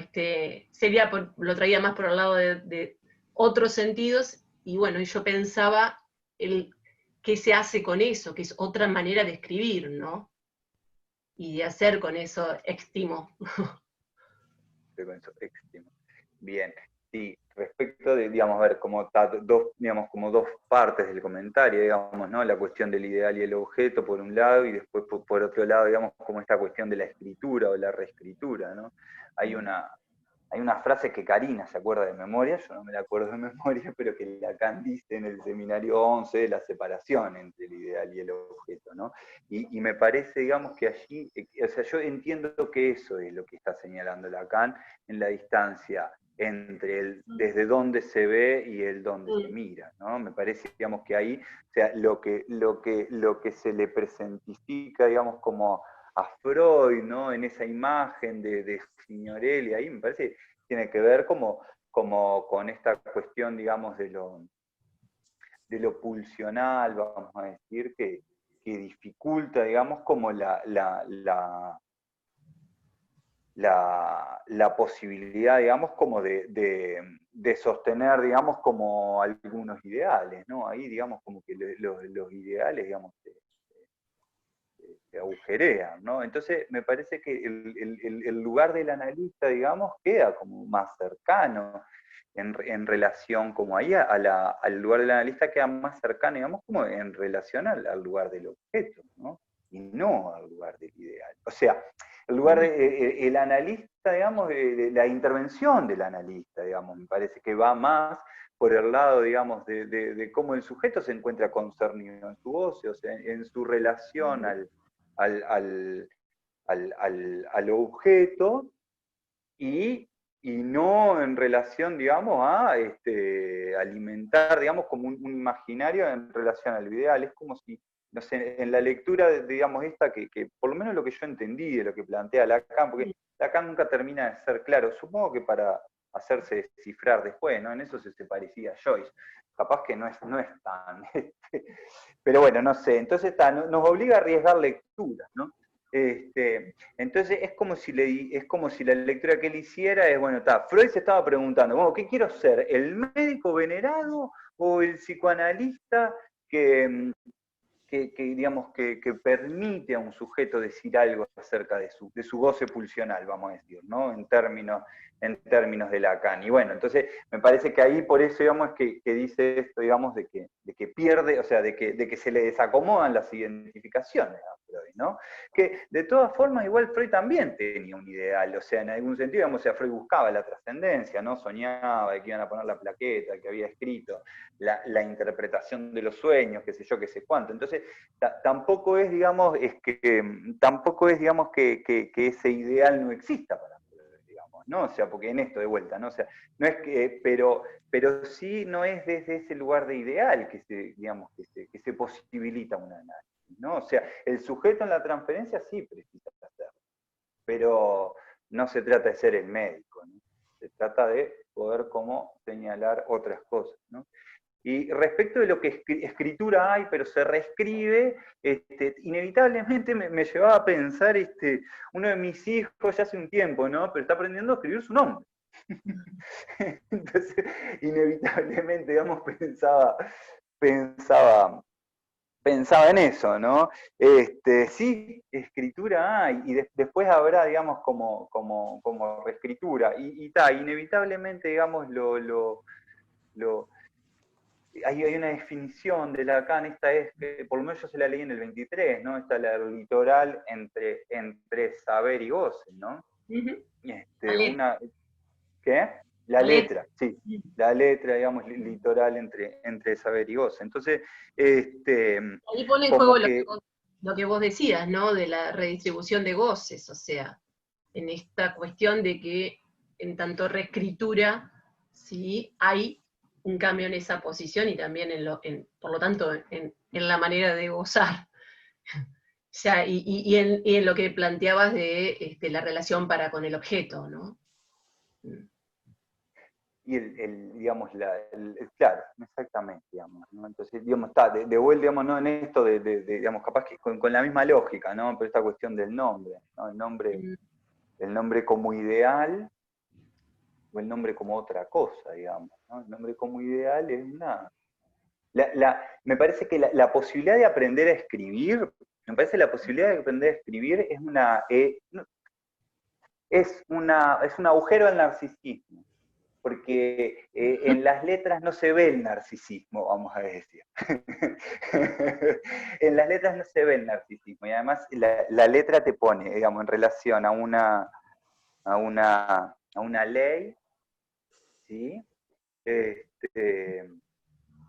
Celia lo traía más por el lado de otros sentidos, y bueno, yo pensaba qué se hace con eso, que es otra manera de escribir, ¿no? Y de hacer con eso extimo. Bien, sí, respecto de, digamos, a ver, como dos partes del comentario, digamos, ¿no? La cuestión del ideal y el objeto, por un lado, y después, por otro lado, digamos, como esta cuestión de la escritura o la reescritura, ¿no? Hay hay una frase que Karina se acuerda de memoria, yo no me la acuerdo de memoria, pero que Lacan dice en el seminario 11 de la separación entre el ideal y el objeto, ¿no? Y me parece, digamos, que allí, o sea, yo entiendo que eso es lo que está señalando Lacan en la distancia entre el desde dónde se ve y el dónde se mira, ¿no? Me parece, digamos, que ahí, o sea, lo que se le presentifica, digamos, como a Freud, ¿no? En esa imagen de Signorelli, ahí me parece que tiene que ver como con esta cuestión, digamos, de lo pulsional, vamos a decir, que dificulta, digamos, como la posibilidad, digamos, como de sostener, digamos, como algunos ideales, ¿no? Ahí, digamos, como que los ideales, digamos, se agujerean, ¿no? Entonces, me parece que el lugar del analista, digamos, queda como más cercano en relación, como ahí, al lugar del analista queda más cercano, digamos, como en relación al lugar del objeto, ¿no? Y no al lugar del ideal. O sea, el lugar el analista, digamos, de la intervención del analista, digamos, me parece que va más por el lado, digamos, de cómo el sujeto se encuentra concernido en su ocio, o sea, en su relación al objeto, y no en relación, digamos, a alimentar, digamos, como un imaginario en relación al ideal. Es como si, no sé, en la lectura, digamos, esta, que por lo menos lo que yo entendí de lo que plantea Lacan, porque Lacan nunca termina de ser claro, supongo que para hacerse descifrar después, ¿no? En eso se parecía a Joyce. Capaz que no es tan... pero bueno, no sé. Entonces nos obliga a arriesgar lecturas, ¿no? Entonces es como si la lectura que él hiciera es, bueno, Freud se estaba preguntando, bueno, ¿qué quiero ser? ¿El médico venerado o el psicoanalista que digamos, que permite a un sujeto decir algo acerca de su goce pulsional, vamos a decir, ¿no? En términos de Lacan? Y bueno, entonces me parece que ahí por eso, digamos, que dice esto, digamos, de que pierde, o sea, de que se le desacomodan las identificaciones a Freud, ¿no? Que de todas formas, igual Freud también tenía un ideal, o sea, en algún sentido, digamos, o sea, Freud buscaba la trascendencia, ¿no? Soñaba de que iban a poner la plaqueta, que había escrito, la interpretación de los sueños, qué sé yo, qué sé cuánto. Entonces, tampoco es, digamos, que ese ideal no exista para Freud, digamos, ¿no? O sea, porque en esto de vuelta, ¿no? O sea, no es que, pero sí no es desde ese lugar de ideal que se posibilita un análisis, ¿no? O sea, el sujeto en la transferencia sí precisa hacerlo, pero no se trata de ser el médico, ¿no? Se trata de poder como señalar otras cosas, ¿no? Y respecto de lo que escritura hay, pero se reescribe, inevitablemente me llevaba a pensar, uno de mis hijos ya hace un tiempo, ¿no? Pero está aprendiendo a escribir su nombre. Entonces, inevitablemente, digamos, pensaba en eso, ¿no? Sí, escritura hay, y después habrá, digamos, como reescritura, y inevitablemente, digamos, hay una definición de Lacan, esta es, por lo menos yo se la leí en el 23, ¿no? Esta la litoral entre saber y goce, ¿no? ¿Qué? La letra, sí. La letra, digamos, litoral entre saber y goce. Entonces, ahí pone en juego lo que vos decías, ¿no? De la redistribución de goces, o sea, en esta cuestión de que en tanto reescritura, sí, hay un cambio en esa posición y también por lo tanto en la manera de gozar. O sea, y en lo que planteabas de la relación con el objeto, ¿no? Y digamos, claro, exactamente, digamos, ¿no? Entonces, digamos, está, de vuelta, digamos, ¿no? En esto digamos, capaz que con la misma lógica, ¿no? Pero esta cuestión del nombre, ¿no? El nombre como ideal, o el nombre como otra cosa, digamos, ¿no? El nombre como ideal es una... me parece que la posibilidad de aprender a escribir, me parece que la posibilidad de aprender a escribir es un agujero del narcisismo, porque en las letras no se ve el narcisismo, vamos a decir. En las letras no se ve el narcisismo, y además la letra te pone, digamos, en relación a una una ley, ¿sí?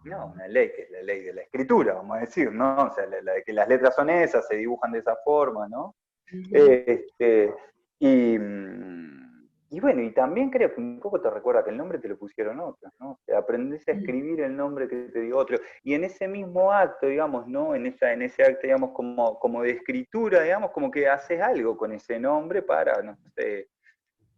No, una ley que es la ley de la escritura, vamos a decir, ¿no? O sea, la de que las letras son esas, se dibujan de esa forma, ¿no? Este, y, y bueno, y también creo que un poco te recuerda que el nombre te lo pusieron otros, ¿no? O sea, aprendés a escribir el nombre que te dio otro. Y en ese mismo acto, digamos, ¿no? En ese acto, digamos, como de escritura, digamos, como que haces algo con ese nombre para, no sé,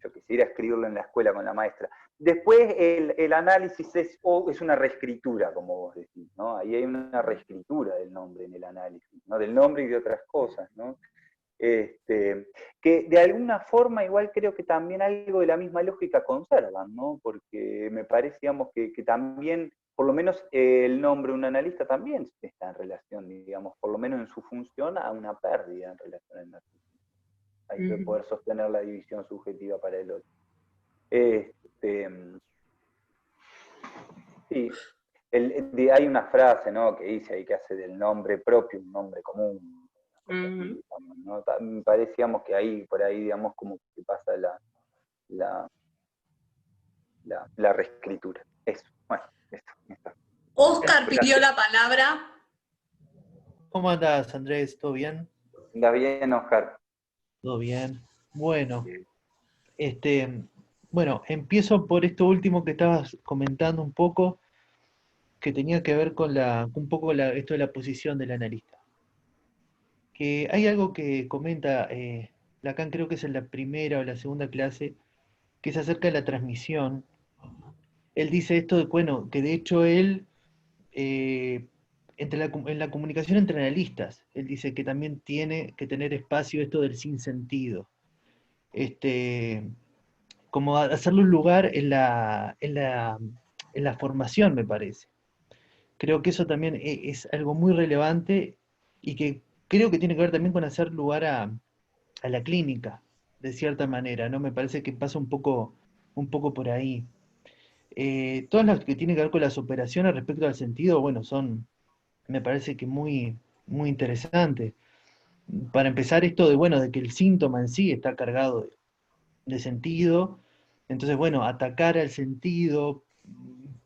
yo quisiera escribirlo en la escuela con la maestra. Después el análisis es una reescritura, como vos decís, ¿no? Ahí hay una reescritura del nombre en el análisis, ¿no? Del nombre y de otras cosas, ¿no? Que de alguna forma igual creo que también algo de la misma lógica conservan, ¿no? Porque me parece, digamos, que también, por lo menos el nombre de un analista también está en relación, digamos, por lo menos en su función, a una pérdida en relación al narcisismo. Hay que poder sostener la división subjetiva para el otro. Sí, hay una frase, ¿no? Que dice ahí que hace del nombre propio un nombre común. Digamos, ¿no? Me parecíamos que ahí, por ahí, digamos, como que pasa la reescritura. Eso, bueno, esto. Oscar pidió la palabra. ¿Cómo andás, Andrés? ¿Todo bien? ¿Anda bien, Oscar? Todo bien. Bueno, bueno, empiezo por esto último que estabas comentando un poco, que tenía que ver con un poco esto de la posición del analista. Que hay algo que comenta Lacan, creo que es en la primera o la segunda clase, que es acerca de la transmisión. Él dice esto de, bueno, que de hecho él, en la comunicación entre analistas, él dice que también tiene que tener espacio esto del sinsentido. Como hacerle un lugar en la formación, me parece. Creo que eso también es algo muy relevante y que creo que tiene que ver también con hacer lugar a la clínica, de cierta manera, ¿no? Me parece que pasa un poco por ahí. Todas las que tienen que ver con las operaciones respecto al sentido, bueno, me parece que muy interesantes. Para empezar, esto de, bueno, de que el síntoma en sí está cargado de sentido. Entonces, bueno, atacar al sentido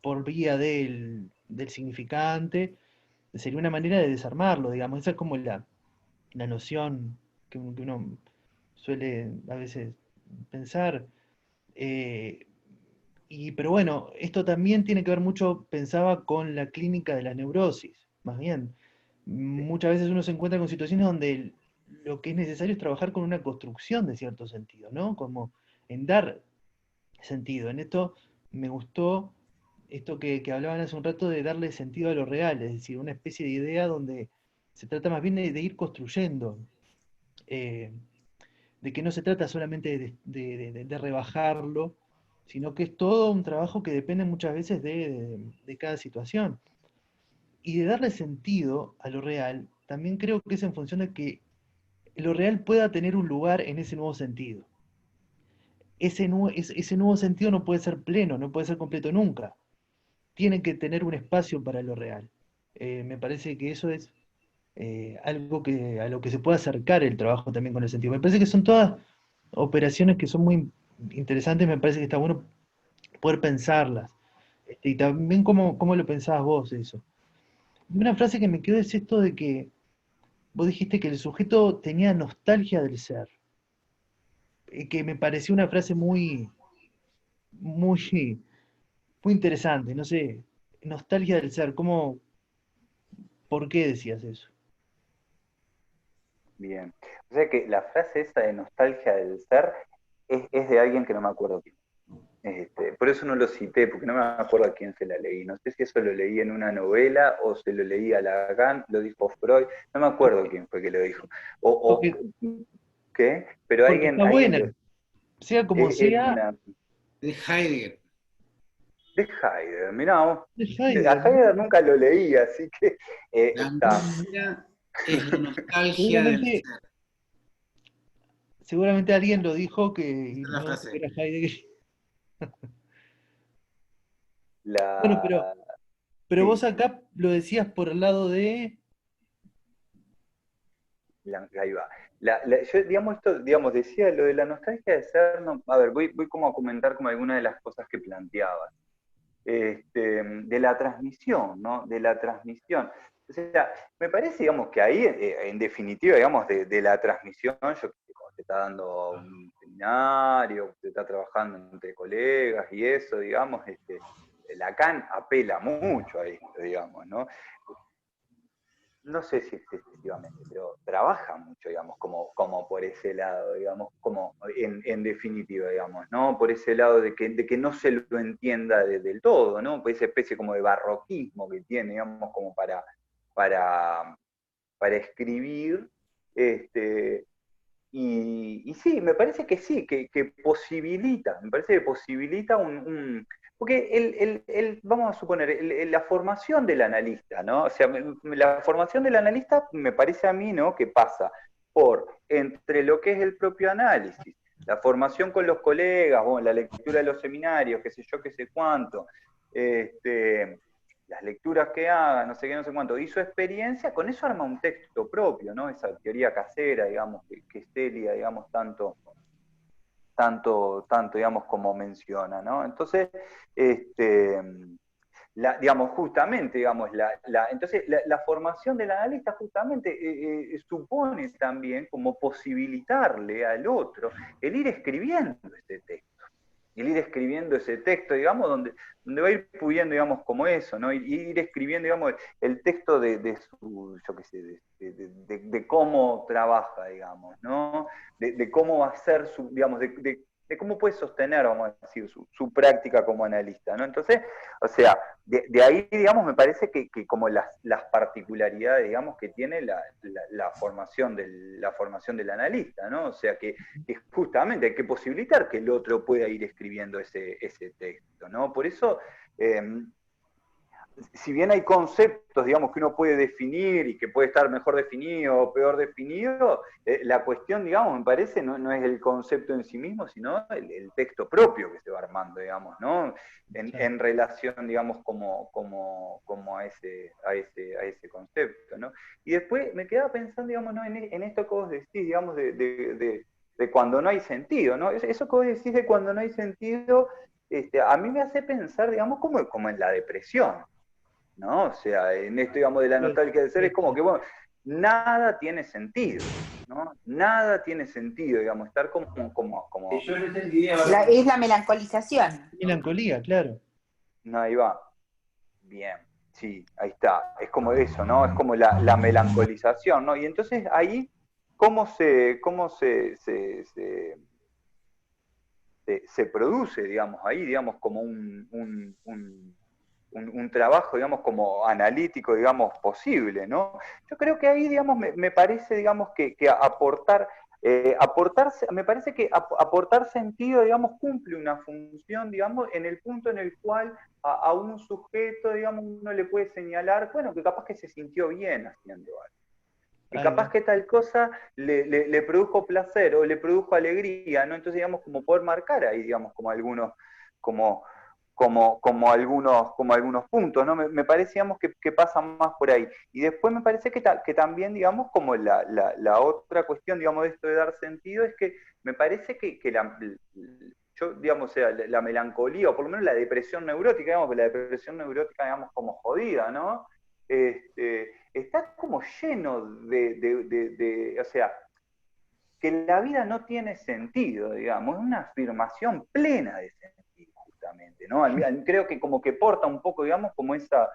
por vía del significante sería una manera de desarmarlo, digamos. Esa es como la noción que uno suele a veces pensar. Pero bueno, esto también tiene que ver mucho, pensaba, con la clínica de la neurosis, más bien. Muchas veces uno se encuentra con situaciones donde lo que es necesario es trabajar con una construcción de cierto sentido, ¿no? Como en dar sentido. En esto me gustó esto que hablaban hace un rato de darle sentido a lo real, es decir, una especie de idea donde se trata más bien de ir construyendo, de que no se trata solamente de rebajarlo, sino que es todo un trabajo que depende muchas veces de cada situación. Y de darle sentido a lo real, también creo que es en función de que lo real pueda tener un lugar en ese nuevo sentido. Ese nuevo sentido no puede ser pleno, no puede ser completo nunca. Tiene que tener un espacio para lo real. Me parece que eso es algo a lo que se puede acercar el trabajo también con el sentido. Me parece que son todas operaciones que son muy interesantes, me parece que está bueno poder pensarlas. Y también cómo lo pensabas vos eso. Una frase que me quedó es esto de que vos dijiste que el sujeto tenía nostalgia del ser, que me pareció una frase muy, muy interesante, no sé, nostalgia del ser, ¿por qué decías eso? Bien. O sea que la frase esa de nostalgia del ser es de alguien que no me acuerdo quién. Por eso no lo cité, porque no me acuerdo a quién se la leí. No sé si eso lo leí en una novela o se lo leí a Lacan, lo dijo Freud, no me acuerdo quién fue que lo dijo. Porque, ¿Qué? Pero porque está buena, alguien sea como es sea, una... De Heidegger. De Heidegger, mirá vos. de A Heidegger, ¿no? Heidegger nunca lo leí, así que La está. angustia es la nostalgia del Seguramente, ser. seguramente alguien lo dijo Esa y es la no dijo que frase. era Heidegger. Bueno, La... pero vos Sí, acá lo decías por el lado de... ahí va. Yo, digamos, esto, digamos, decía lo de la nostalgia de ser, no, a ver, voy como a comentar como algunas de las cosas que planteaba. De la transmisión, ¿no? De la transmisión. O sea, me parece, digamos, que ahí, en definitiva, digamos, de la transmisión, yo cuando te está dando un seminario, te está trabajando entre colegas y eso, digamos, Lacan apela mucho a esto, digamos, ¿no? No sé si excesivamente, pero trabaja mucho, digamos, como por ese lado, digamos, como en definitiva, digamos, ¿no? Por ese lado de que no se lo entienda del todo, ¿no? Por esa especie como de barroquismo que tiene, digamos, como para escribir, y sí, me parece que sí, que posibilita, me parece que posibilita porque vamos a suponer, la formación del analista, ¿no? O sea, la formación del analista me parece a mí, ¿no? Que pasa entre lo que es el propio análisis, la formación con los colegas, bueno, la lectura de los seminarios, qué sé yo, qué sé cuánto, las lecturas que haga, no sé qué, no sé cuánto, y su experiencia, con eso arma un texto propio, ¿no? Esa teoría casera, digamos, que Celia, digamos, tanto, digamos, como menciona, ¿no? Entonces, digamos, justamente, digamos, entonces la formación del analista justamente supone también como posibilitarle al otro el ir escribiendo este texto. El ir escribiendo ese texto, digamos, donde va a ir pudiendo, digamos, como eso, ¿no? Ir escribiendo, digamos, el texto de su, yo qué sé, de cómo trabaja, digamos, ¿no? De cómo va a ser su, digamos, de cómo puede sostener, vamos a decir, su práctica como analista, ¿no? Entonces, o sea, de ahí, digamos, me parece que como las particularidades, digamos, que tiene la formación del analista, ¿no? O sea, que justamente hay que posibilitar que el otro pueda ir escribiendo ese texto, ¿no? Por eso, si bien hay conceptos, digamos, que uno puede definir y que puede estar mejor definido o peor definido, la cuestión, digamos, me parece, no es el concepto en sí mismo, sino el texto propio que se va armando, digamos, ¿no? En relación, digamos, como a ese concepto, ¿no? Y después me quedaba pensando, digamos, ¿no? en esto que vos decís, digamos, de cuando no hay sentido, ¿no? Eso que vos decís de cuando no hay sentido, a mí me hace pensar, digamos, como en la depresión, ¿no? O sea, en esto, digamos, de la nostalgia del ser, es como que, bueno, nada tiene sentido, ¿no? Nada tiene sentido, digamos, estar como... Es la melancolización. Melancolía, claro. No, ahí va. Bien, sí, ahí está. Es como eso, ¿no? Es como la melancolización, ¿no? Y entonces ahí, ¿cómo se produce, digamos, ahí, digamos, como un trabajo, digamos, como analítico, digamos, posible, ¿no? Yo creo que ahí, digamos, me parece, digamos, que aportar, me parece que aportar sentido, digamos, cumple una función, digamos, en el punto en el cual a un sujeto, digamos, uno le puede señalar, bueno, que capaz que se sintió bien haciendo algo. Que capaz que tal cosa le produjo placer o le produjo alegría, ¿no? Entonces, digamos, como poder marcar ahí, digamos, como algunos, como algunos puntos, ¿no? Me parece, digamos, que pasa más por ahí. Y después me parece que también, digamos, como la otra cuestión, digamos, de esto de dar sentido, es que me parece que yo, digamos, o sea, la melancolía, o por lo menos la depresión neurótica, digamos, que la depresión neurótica, digamos, como jodida, ¿no? Está como lleno o sea, que la vida no tiene sentido, digamos, es una afirmación plena de sentido, justamente, ¿no? Creo que como que porta un poco, digamos, como esa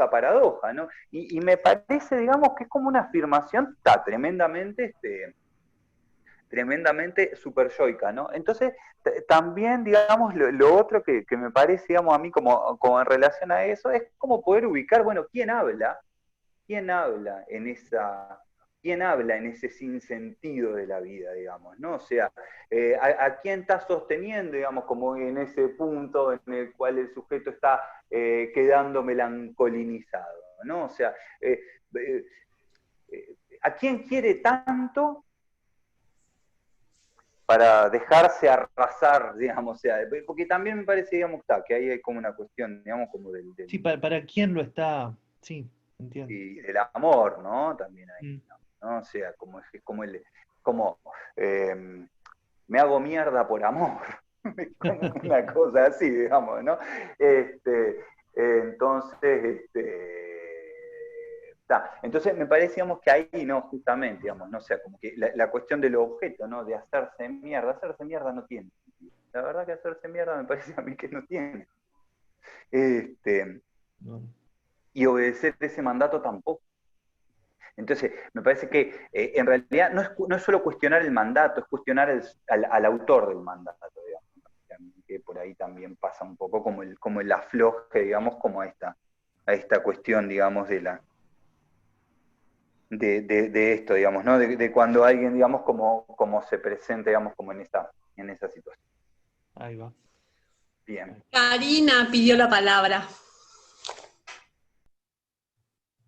paradoja, ¿no? Y me parece, digamos, que es como una afirmación tremendamente superyoica, ¿no? Entonces, también, digamos, lo otro que me parece, digamos, a mí como en relación a eso, es como poder ubicar, bueno, ¿quién habla quién habla en ese sinsentido de la vida, digamos, ¿no? O sea, a quién está sosteniendo, digamos, como en ese punto en el cual el sujeto está quedando melancolinizado, ¿no? O sea, ¿a quién quiere tanto para dejarse arrasar, digamos? O sea, porque también me parece, digamos, que ahí hay como una cuestión, digamos, como Sí, para quién lo está, sí, entiendo. y del amor, ¿no? También ahí, ¿no? ¿no? O sea, como me hago mierda por amor, como una cosa así, digamos, ¿no? Entonces, entonces me parece, digamos, que ahí, ¿no? Justamente, digamos, no, o sea, como que la cuestión del objeto, ¿no? De hacerse mierda no tiene sentido. La verdad que hacerse mierda me parece a mí que no tiene. No. Y obedecer ese mandato tampoco. Entonces, me parece que en realidad no es solo cuestionar el mandato, es cuestionar al autor del mandato, digamos. Que por ahí también pasa un poco como el afloje, digamos, como a esta cuestión, digamos, de esto, digamos, ¿no? De cuando alguien, digamos, como se presenta, digamos, como en esa situación. Ahí va. Bien. Karina pidió la palabra.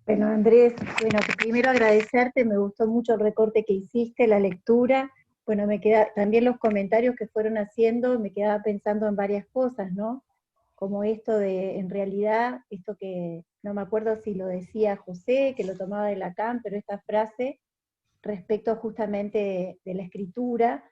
Bueno, Andrés, bueno, primero agradecerte, me gustó mucho el recorte que hiciste, la lectura, bueno, también los comentarios que fueron haciendo, me quedaba pensando en varias cosas, ¿no? Como esto de, en realidad, esto que, no me acuerdo si lo decía José, que lo tomaba de Lacan, pero esta frase respecto justamente de la escritura,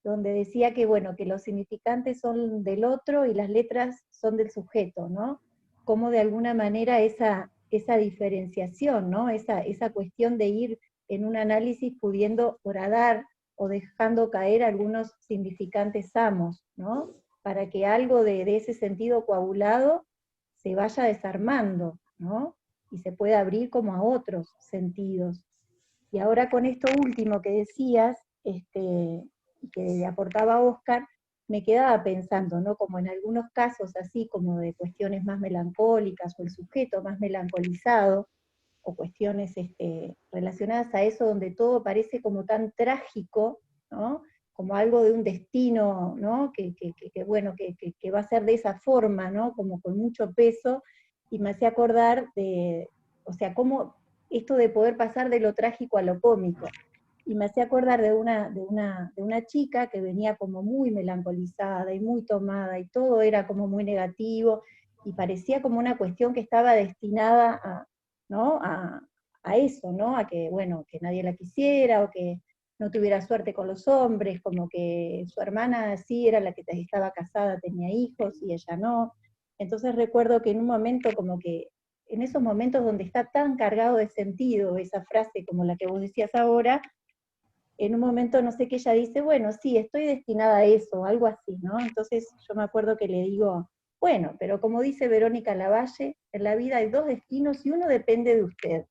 donde decía que, bueno, que los significantes son del otro y las letras son del sujeto, ¿no? Como de alguna manera esa diferenciación, ¿no? Esa cuestión de ir en un análisis pudiendo horadar o dejando caer algunos significantes amos, ¿no? Para que algo de ese sentido coagulado se vaya desarmando, ¿no? Y se pueda abrir como a otros sentidos. Y ahora con esto último que decías, que aportaba Oscar, me quedaba pensando, ¿no? Como en algunos casos así, como de cuestiones más melancólicas, o el sujeto más melancolizado, o cuestiones relacionadas a eso, donde todo parece como tan trágico, ¿no? Como algo de un destino, ¿no? Bueno, que va a ser de esa forma, ¿no? Como con mucho peso, y me hacía acordar de, o sea, cómo esto de poder pasar de lo trágico a lo cómico. Y me hacía acordar de una chica que venía como muy melancolizada y muy tomada, y todo era como muy negativo, y parecía como una cuestión que estaba destinada a, ¿no? A eso, ¿no? A que, bueno, que nadie la quisiera, o que no tuviera suerte con los hombres, como que su hermana sí era la que estaba casada, tenía hijos, y ella no. Entonces recuerdo que en un momento como que, en esos momentos donde está tan cargado de sentido esa frase como la que vos decías ahora, en un momento no sé qué ella dice, bueno, sí, estoy destinada a eso, algo así, ¿no? Entonces yo me acuerdo que le digo, bueno, pero como dice Verónica Lavalle, en la vida hay dos destinos y uno depende de usted.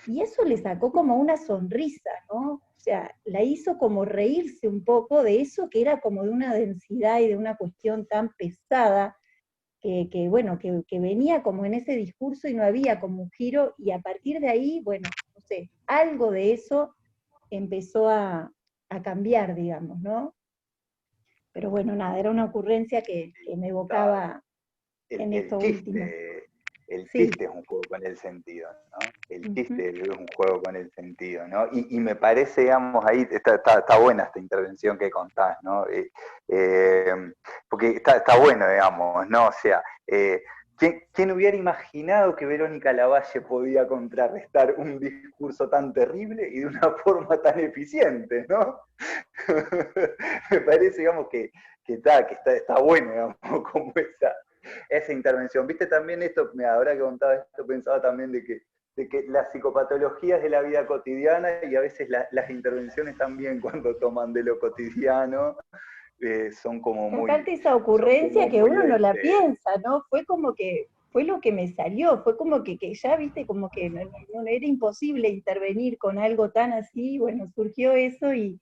Y eso le sacó como una sonrisa, ¿no? O sea, la hizo como reírse un poco de eso que era como de una densidad y de una cuestión tan pesada, bueno, que venía como en ese discurso y no había como un giro, y a partir de ahí, bueno, no sé, algo de eso empezó a cambiar, digamos, ¿no? Pero bueno, nada, era una ocurrencia que me evocaba en El esto último. Sí. chiste es un juego con el sentido, ¿no? El Ujú. chiste es un juego con el sentido, ¿no? Y me parece, digamos, ahí está buena esta intervención que contás, ¿no? Porque está bueno, digamos, ¿no? O sea, ¿quién hubiera imaginado que Verónica Lavalle podía contrarrestar un discurso tan terrible y de una forma tan eficiente, ¿no? Me parece, digamos, que está bueno, digamos, como esa intervención. Viste también esto, ahora que contaba esto, pensaba también de que las psicopatologías de la vida cotidiana y a veces las intervenciones también cuando toman de lo cotidiano son como muy... Aparte esa ocurrencia que uno no la piensa, ¿no? Fue como que, fue lo que me salió, fue como que ya, viste, como que no era imposible intervenir con algo tan así, bueno, surgió eso y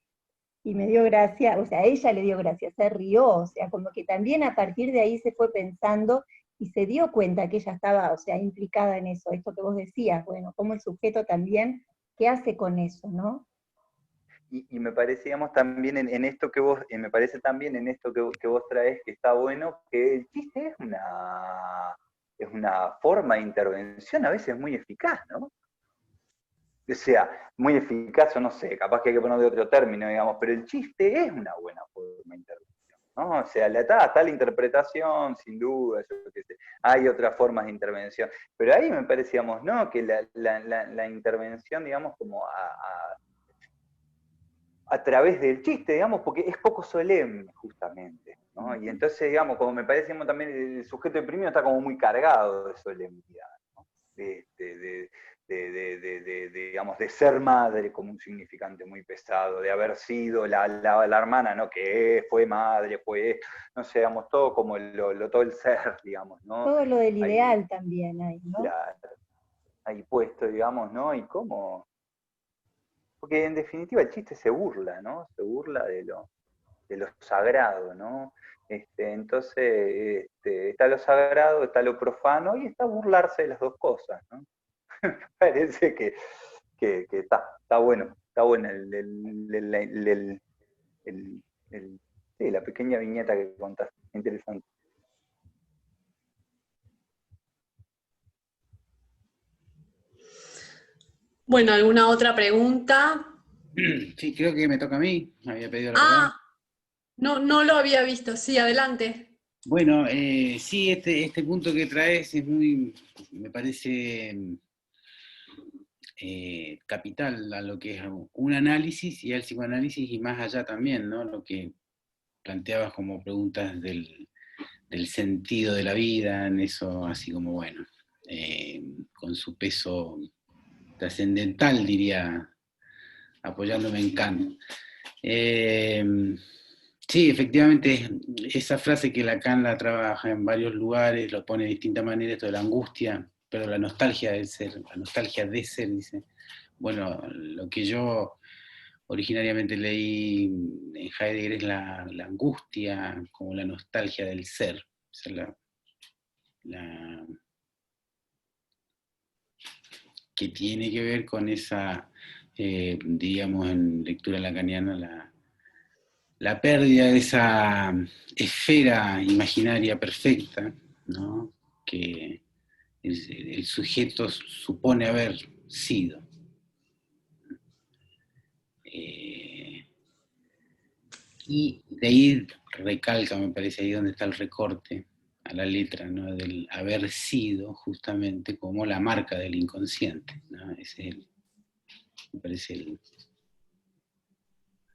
me dio gracia, o sea, a ella le dio gracia, se rió, o sea, como que también a partir de ahí se fue pensando y se dio cuenta que ella estaba, o sea, implicada en eso, esto que vos decías, bueno, como el sujeto también, ¿qué hace con eso, no? Y me parece, digamos, también en esto que vos, me parece también en esto que vos traes que está bueno, que el chiste es una forma de intervención a veces muy eficaz, ¿no? O sea, muy eficaz, o no sé, capaz que hay que poner de otro término, digamos, pero el chiste es una buena forma de intervención, ¿no? O sea, está la interpretación, sin duda, yo qué sé, hay otras formas de intervención, pero ahí me parece, digamos, ¿no? Que la intervención, digamos, como a través del chiste, digamos, porque es poco solemne, justamente, ¿no? Y entonces, digamos, como me parece, digamos, también el sujeto deprimido está como muy cargado de solemnidad, ¿no? Digamos, de ser madre como un significante muy pesado, de haber sido la hermana, ¿no? Que fue madre, fue, no sé, digamos, todo como todo el ser, digamos, ¿no? Todo lo del Ahí, ideal también hay, ¿no? claro, ahí puesto, digamos, ¿no? Y cómo... Porque en definitiva el chiste se burla, ¿no? Se burla de lo sagrado, ¿no? Entonces, está lo sagrado, está lo profano y está burlarse de las dos cosas, ¿no? Parece que está bueno sí, la pequeña viñeta que contaste, interesante. Bueno, ¿alguna otra pregunta? Sí, creo que me toca a mí, me había pedido la palabra. Ah, no lo había visto, sí, adelante. Bueno, sí, este punto que traes es me parece capital a lo que es un análisis y al psicoanálisis y más allá también, ¿no? Lo que planteabas como preguntas del sentido de la vida, en eso así como, bueno, con su peso trascendental, diría, apoyándome en Kant. Sí, efectivamente, esa frase que Lacan la trabaja en varios lugares, lo pone de distintas maneras, esto de la angustia, pero la nostalgia del ser, la nostalgia de ser, dice. Bueno, lo que yo originariamente leí en Heidegger es la angustia como la nostalgia del ser. O sea, que tiene que ver con esa, diríamos en lectura lacaniana, la pérdida de esa esfera imaginaria perfecta, ¿no? Que el sujeto supone haber sido. Y de ahí recalca, me parece, ahí donde está el recorte a la letra, ¿no? Del haber sido justamente como la marca del inconsciente, ¿no? Me parece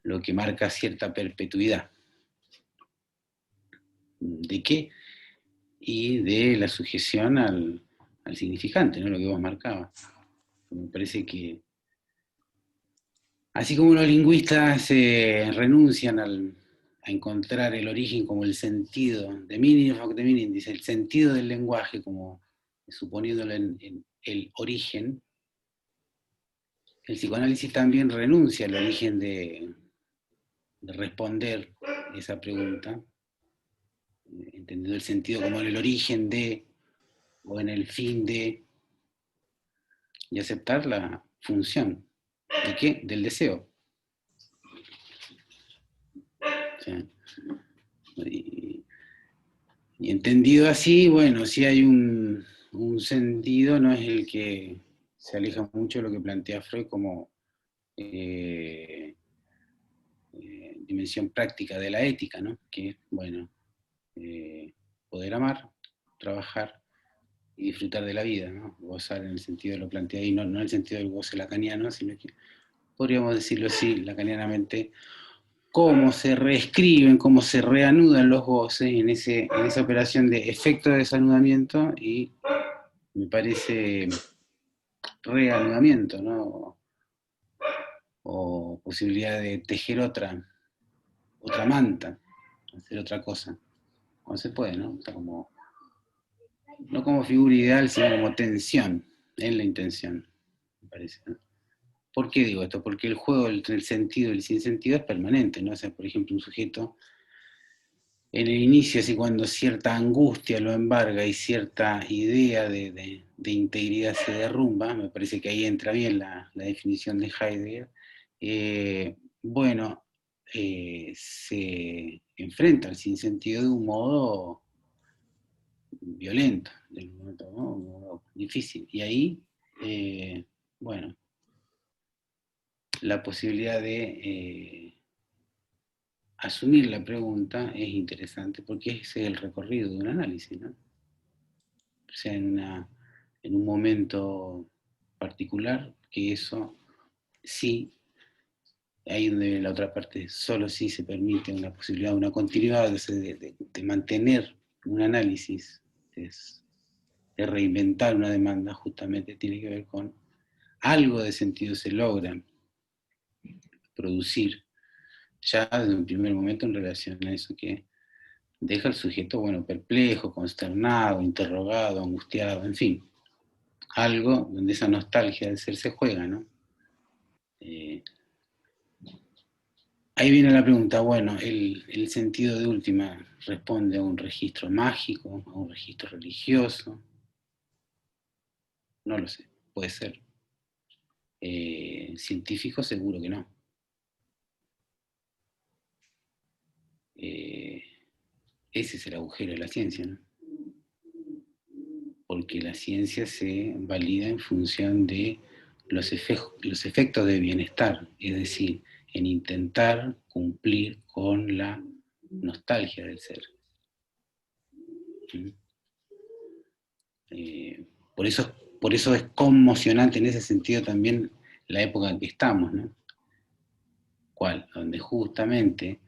lo que marca cierta perpetuidad. ¿De qué? Y de la sujeción al significante, ¿no? Lo que vos marcabas. Me parece que, así como los lingüistas renuncian a encontrar el origen como el sentido, de meaning of the meaning, dice, el sentido del lenguaje, como suponiéndolo en el origen, el psicoanálisis también renuncia al origen de responder esa pregunta, entendiendo el sentido como en el origen de, o en el fin de, y aceptar la función. ¿De qué? Del deseo. O sea, y entendido así, bueno, si hay un sentido, no es el que se aleja mucho de lo que plantea Freud como dimensión práctica de la ética, ¿no? Que es, bueno, poder amar, trabajar y disfrutar de la vida, ¿no? Gozar en el sentido de lo plantea ahí, no en el sentido del goce lacaniano, sino que podríamos decirlo así, lacanianamente, cómo se reescriben, cómo se reanudan los goces en esa operación de efecto de desanudamiento y me parece reanudamiento, ¿no? O posibilidad de tejer otra manta, hacer otra cosa, cuando se puede, ¿no? O sea, no como figura ideal, sino como tensión en la intención, me parece, ¿no? ¿Por qué digo esto? Porque el juego entre el sentido y el sinsentido es permanente, ¿no? O sea, por ejemplo, un sujeto en el inicio, así cuando cierta angustia lo embarga y cierta idea de integridad se derrumba, me parece que ahí entra bien la definición de Heidegger, bueno, se enfrenta al sinsentido de un modo violento, de un modo difícil. Y ahí, bueno, la posibilidad de asumir la pregunta es interesante porque ese es el recorrido de un análisis, ¿no? O sea, en un momento particular, que eso sí, ahí donde la otra parte solo sí se permite una posibilidad, una continuidad de mantener un análisis, de reinventar una demanda, justamente tiene que ver con algo de sentido se logra producir ya desde un primer momento en relación a eso que deja al sujeto, bueno, perplejo, consternado, interrogado, angustiado, en fin, algo donde esa nostalgia del ser se juega, ¿no? Ahí viene la pregunta, bueno, el sentido de última responde a un registro mágico, a un registro religioso, no lo sé, puede ser. Científico seguro que no. Ese es el agujero de la ciencia, ¿no? Porque la ciencia se valida en función de los efectos de bienestar, es decir, en intentar cumplir con la nostalgia del ser. Por eso es conmocionante en ese sentido también la época en que estamos, ¿no? ¿Cuál? Donde justamente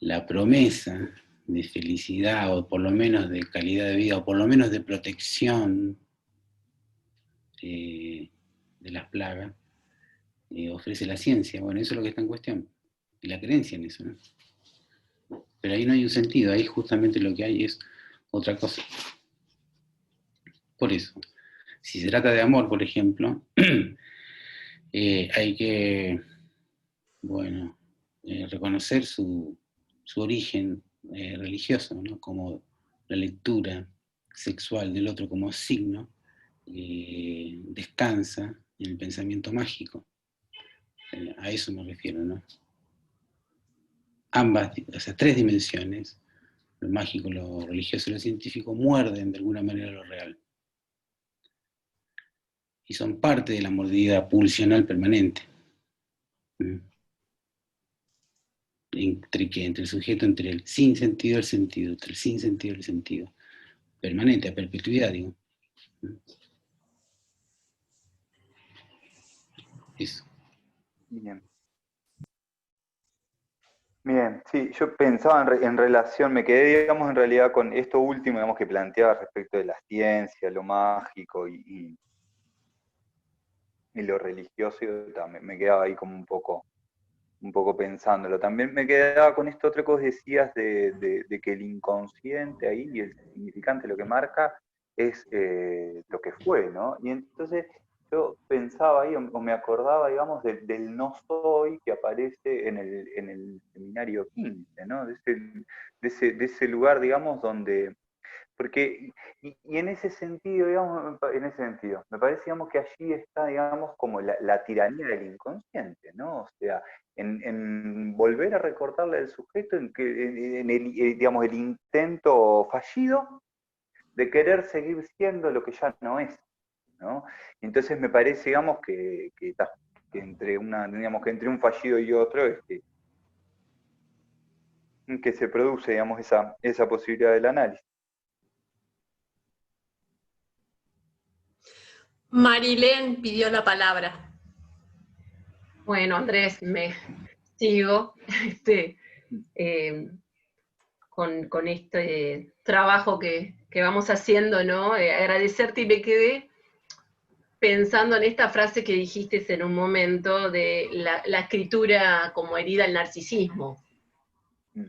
la promesa de felicidad, o por lo menos de calidad de vida, o por lo menos de protección de las plagas, ofrece la ciencia. Bueno, eso es lo que está en cuestión, y la creencia en eso, ¿no? Pero ahí no hay un sentido, ahí justamente lo que hay es otra cosa. Por eso, si se trata de amor, por ejemplo, hay que, bueno, reconocer su origen religioso, ¿no? Como la lectura sexual del otro como signo, descansa en el pensamiento mágico. A eso me refiero, ¿no? Ambas, o sea, tres dimensiones, lo mágico, lo religioso y lo científico, muerden de alguna manera lo real. Y son parte de la mordida pulsional permanente. Entre el sujeto, entre el sin sentido y el sentido, entre el sin sentido y el sentido. Permanente, a perpetuidad, digo. Eso. Bien. Bien, sí, yo pensaba en relación, me quedé, digamos, en realidad con esto último, digamos, que planteaba respecto de la ciencia, lo mágico y lo religioso, y también me quedaba ahí como un poco pensándolo. También me quedaba con esto otro que vos decías de que el inconsciente ahí y el significante lo que marca es lo que fue, ¿no? Y entonces yo pensaba ahí, o me acordaba, digamos, del no soy que aparece en el seminario 15, ¿no? De ese lugar, digamos, donde... Porque, y en ese sentido, digamos, me parece, digamos, que allí está, digamos, como la tiranía del inconsciente, ¿no? O sea, en volver a recordarle al sujeto en el, digamos, el intento fallido de querer seguir siendo lo que ya no es, ¿no? Entonces me parece, digamos, que entre digamos, que entre un fallido y otro es que se produce, digamos, esa posibilidad del análisis. Marilén pidió la palabra. Bueno, Andrés, me sigo con este trabajo que vamos haciendo, ¿no? Agradecerte, y me quedé pensando en esta frase que dijiste en un momento de la escritura como herida al narcisismo,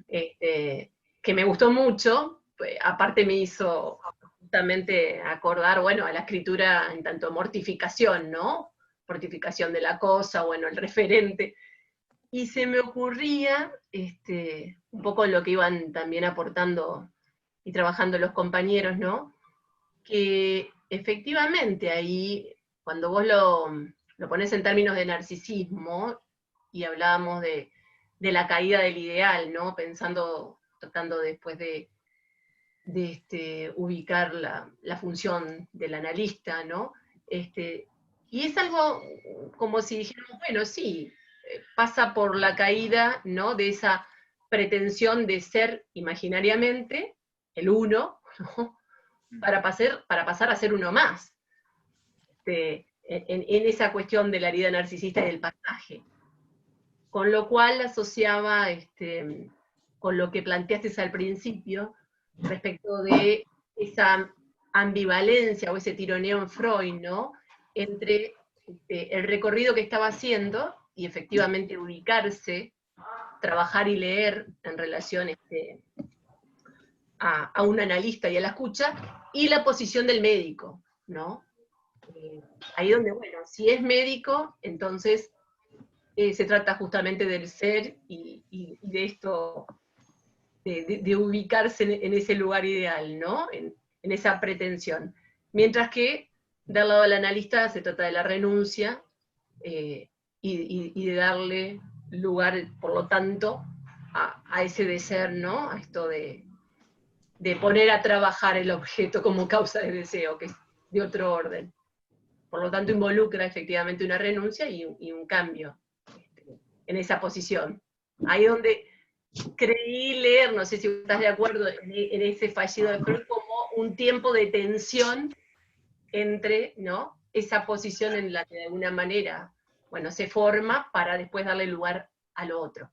que me gustó mucho, aparte me hizo justamente acordar, bueno, a la escritura en tanto mortificación, ¿no? Mortificación de la cosa, bueno, el referente. Y se me ocurría un poco lo que iban también aportando y trabajando los compañeros, ¿no? Que efectivamente ahí, cuando vos lo pones en términos de narcisismo, y hablábamos de la caída del ideal, ¿no? Tratando después de ubicar la función del analista, ¿no? Y es algo como si dijéramos, bueno, sí, pasa por la caída, ¿no? De esa pretensión de ser imaginariamente el uno, ¿no? para pasar a ser uno más, en esa cuestión de la herida narcisista y del pasaje. Con lo cual asociaba con lo que planteaste al principio, respecto de esa ambivalencia o ese tironeo en Freud, ¿no? Entre el recorrido que estaba haciendo y efectivamente ubicarse, trabajar y leer en relación a un analista y a la escucha, y la posición del médico, ¿no? Ahí donde, bueno, si es médico, entonces se trata justamente del ser y de esto, de ubicarse en ese lugar ideal, ¿no? En esa pretensión. Mientras que, del lado del analista, se trata de la renuncia y de darle lugar, por lo tanto, a ese de ser, ¿no? A esto de poner a trabajar el objeto como causa de deseo, que es de otro orden. Por lo tanto, involucra efectivamente una renuncia y un cambio en esa posición. Ahí donde creí leer, no sé si estás de acuerdo, en ese fallido de Freud, como un tiempo de tensión entre, ¿no?, esa posición en la que de alguna manera, bueno, se forma para después darle lugar a lo otro.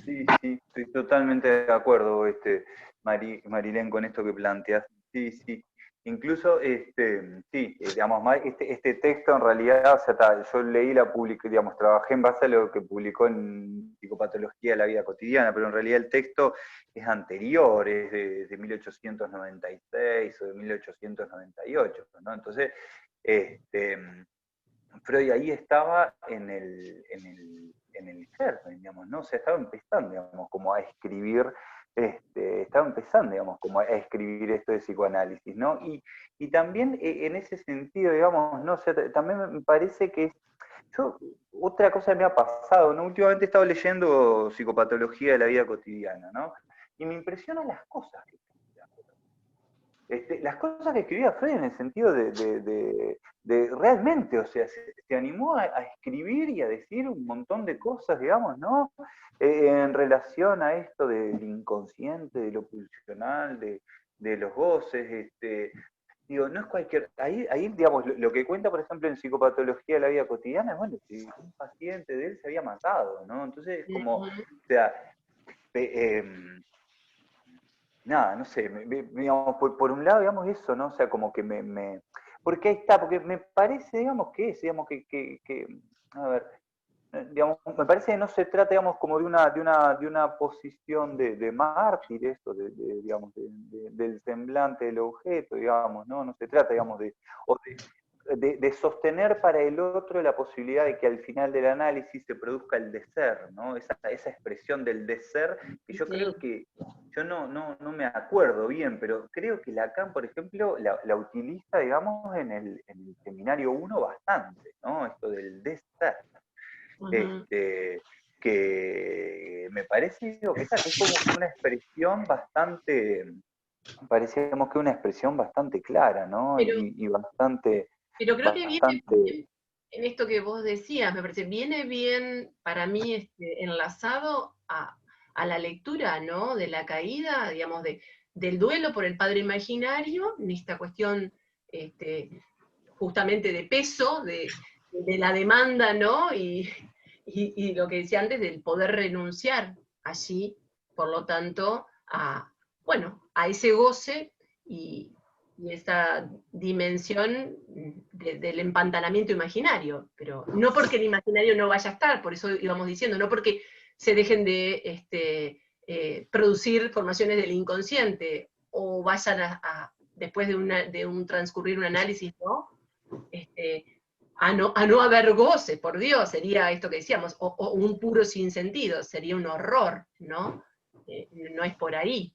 Sí, sí, estoy totalmente de acuerdo, Marilén, con esto que planteas. Sí, sí. Incluso, sí, digamos, este texto en realidad, o sea, yo leí digamos, trabajé en base a lo que publicó en Psicopatología de la Vida Cotidiana, pero en realidad el texto es anterior, es de 1896 o de 1898, ¿no? Entonces, Freud ahí estaba en el germen, digamos, ¿no? O sea, estaba empezando, digamos, como a escribir, estaba empezando, digamos, como a escribir esto de psicoanálisis, ¿no? Y también en ese sentido, digamos, ¿no? O sea, también me parece que otra cosa que me ha pasado, ¿no? Últimamente he estado leyendo Psicopatología de la Vida Cotidiana, ¿no? Y me impresionan las cosas que las cosas que escribía Freud en el sentido de realmente, o sea, se animó a escribir y a decir un montón de cosas, digamos, ¿no? En relación a esto del inconsciente, de lo pulsional, de los goces, digo, no es cualquier... Ahí digamos, lo que cuenta, por ejemplo, en Psicopatología de la Vida Cotidiana, es, bueno, que un paciente de él se había matado, ¿no? Entonces, como, o sea... nada, no sé, digamos, por un lado, digamos, eso, ¿no? O sea, como que porque ahí está, porque me parece, digamos, digamos, a ver, digamos, me parece que no se trata, digamos, como de una posición de mártir, esto, digamos, del semblante del objeto, digamos, ¿no? No se trata, digamos, de sostener para el otro la posibilidad de que al final del análisis se produzca el deser, ¿no? Esa expresión del deser, que yo creo que, yo no me acuerdo bien, pero creo que Lacan, por ejemplo, la utiliza, digamos, en el seminario 1 bastante, ¿no? Esto del deser. Que me parece, digo, que es como una expresión bastante, parecíamos que una expresión bastante clara, ¿no? Y bastante... Pero creo que viene bastante... bien, en esto que vos decías, me parece, viene bien para mí enlazado a la lectura, ¿no? De la caída, digamos, del duelo por el padre imaginario, en esta cuestión justamente de peso, de la demanda, ¿no? Y lo que decía antes, del poder renunciar allí, por lo tanto, bueno, a ese goce y esa dimensión del empantanamiento imaginario, pero no porque el imaginario no vaya a estar, por eso íbamos diciendo, no porque se dejen de producir formaciones del inconsciente, o vayan después de un transcurrir un análisis, ¿no? A no haber goce, por Dios, sería esto que decíamos, o un puro sinsentido, sería un horror, ¿no? No es por ahí.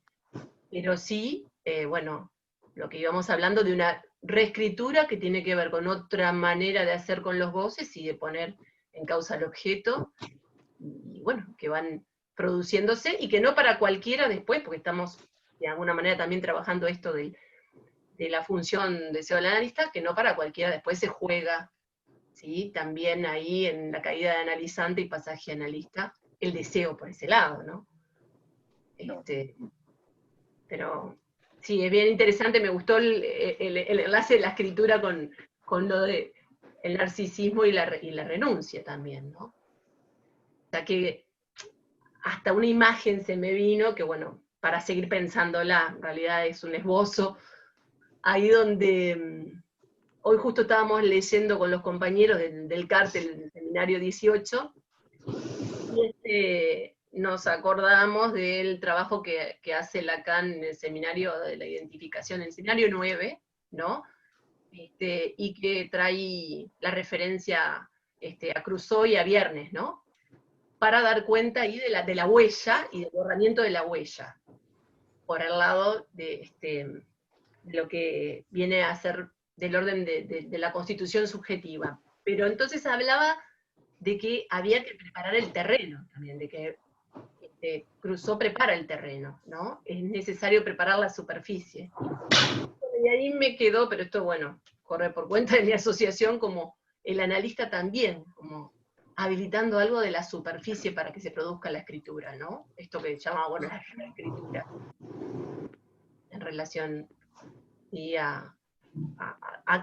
Pero sí, bueno, lo que íbamos hablando de una reescritura que tiene que ver con otra manera de hacer con los goces y de poner en causa el objeto, y bueno, que van produciéndose, y que no para cualquiera después, porque estamos de alguna manera también trabajando esto de la función deseo del analista, que no para cualquiera después se juega, ¿sí? También ahí en la caída de analizante y pasaje analista, el deseo por ese lado, ¿no? No. Pero sí, es bien interesante, me gustó el enlace de la escritura con lo de el narcisismo y la renuncia también, ¿no? O sea que hasta una imagen se me vino, que bueno, para seguir pensándola, en realidad es un esbozo, ahí donde hoy justo estábamos leyendo con los compañeros del cártel del seminario 18, y nos acordamos del trabajo que hace Lacan en el seminario de la identificación, en el seminario 9, ¿no? Y que trae la referencia a Crusoe y a Viernes, ¿no? Para dar cuenta ahí de la huella y del borramiento de la huella, por el lado de lo que viene a ser del orden de la constitución subjetiva. Pero entonces hablaba de que había que preparar el terreno también, de que Crusoe prepara el terreno, ¿no? Es necesario preparar la superficie. Y ahí me quedó, pero esto, bueno, corre por cuenta de mi asociación, como el analista también, como habilitando algo de la superficie para que se produzca la escritura, ¿no? Esto que se llama, bueno, la escritura, en relación y a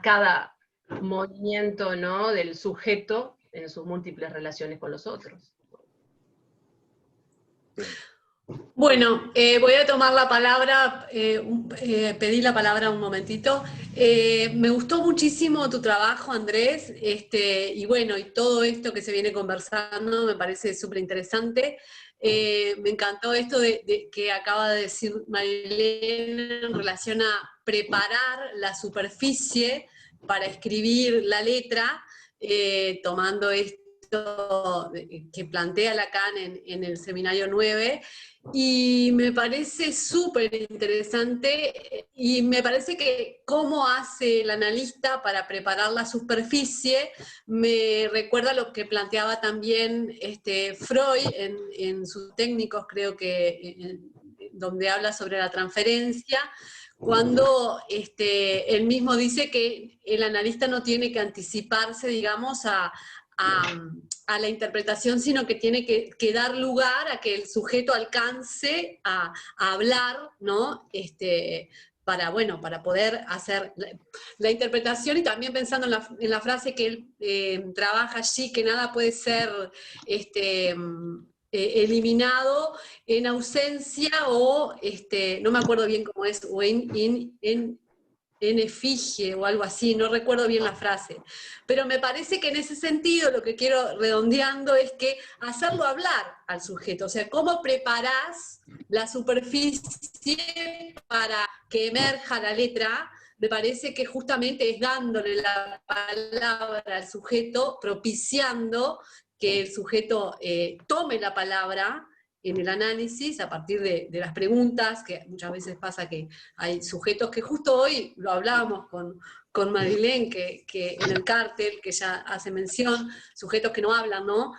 cada movimiento, ¿no?, del sujeto en sus múltiples relaciones con los otros. Bueno, voy a tomar la palabra, pedí la palabra un momentito. Me gustó muchísimo tu trabajo, Andrés, y bueno, y todo esto que se viene conversando me parece súper interesante. Me encantó esto que acaba de decir Marilena en relación a preparar la superficie para escribir la letra, tomando esto que plantea Lacan en el seminario 9, y me parece súper interesante, y me parece que cómo hace el analista para preparar la superficie me recuerda lo que planteaba también Freud en sus técnicos, creo que donde habla sobre la transferencia, cuando él mismo dice que el analista no tiene que anticiparse, digamos, a la interpretación, sino que tiene que dar lugar a que el sujeto alcance a hablar, ¿no? Para poder hacer la interpretación, y también pensando en la frase que él trabaja allí, que nada puede ser eliminado en ausencia o, no me acuerdo bien cómo es, o en efigie o algo así, no recuerdo bien la frase, pero me parece que en ese sentido lo que quiero redondeando es que hacerlo hablar al sujeto, o sea, cómo preparás la superficie para que emerja la letra. Me parece que justamente es dándole la palabra al sujeto, propiciando que el sujeto tome la palabra en el análisis a partir de las preguntas, que muchas veces pasa que hay sujetos que justo hoy lo hablábamos con Marilén, que en el cártel, que ya hace mención, sujetos que no hablan, ¿no?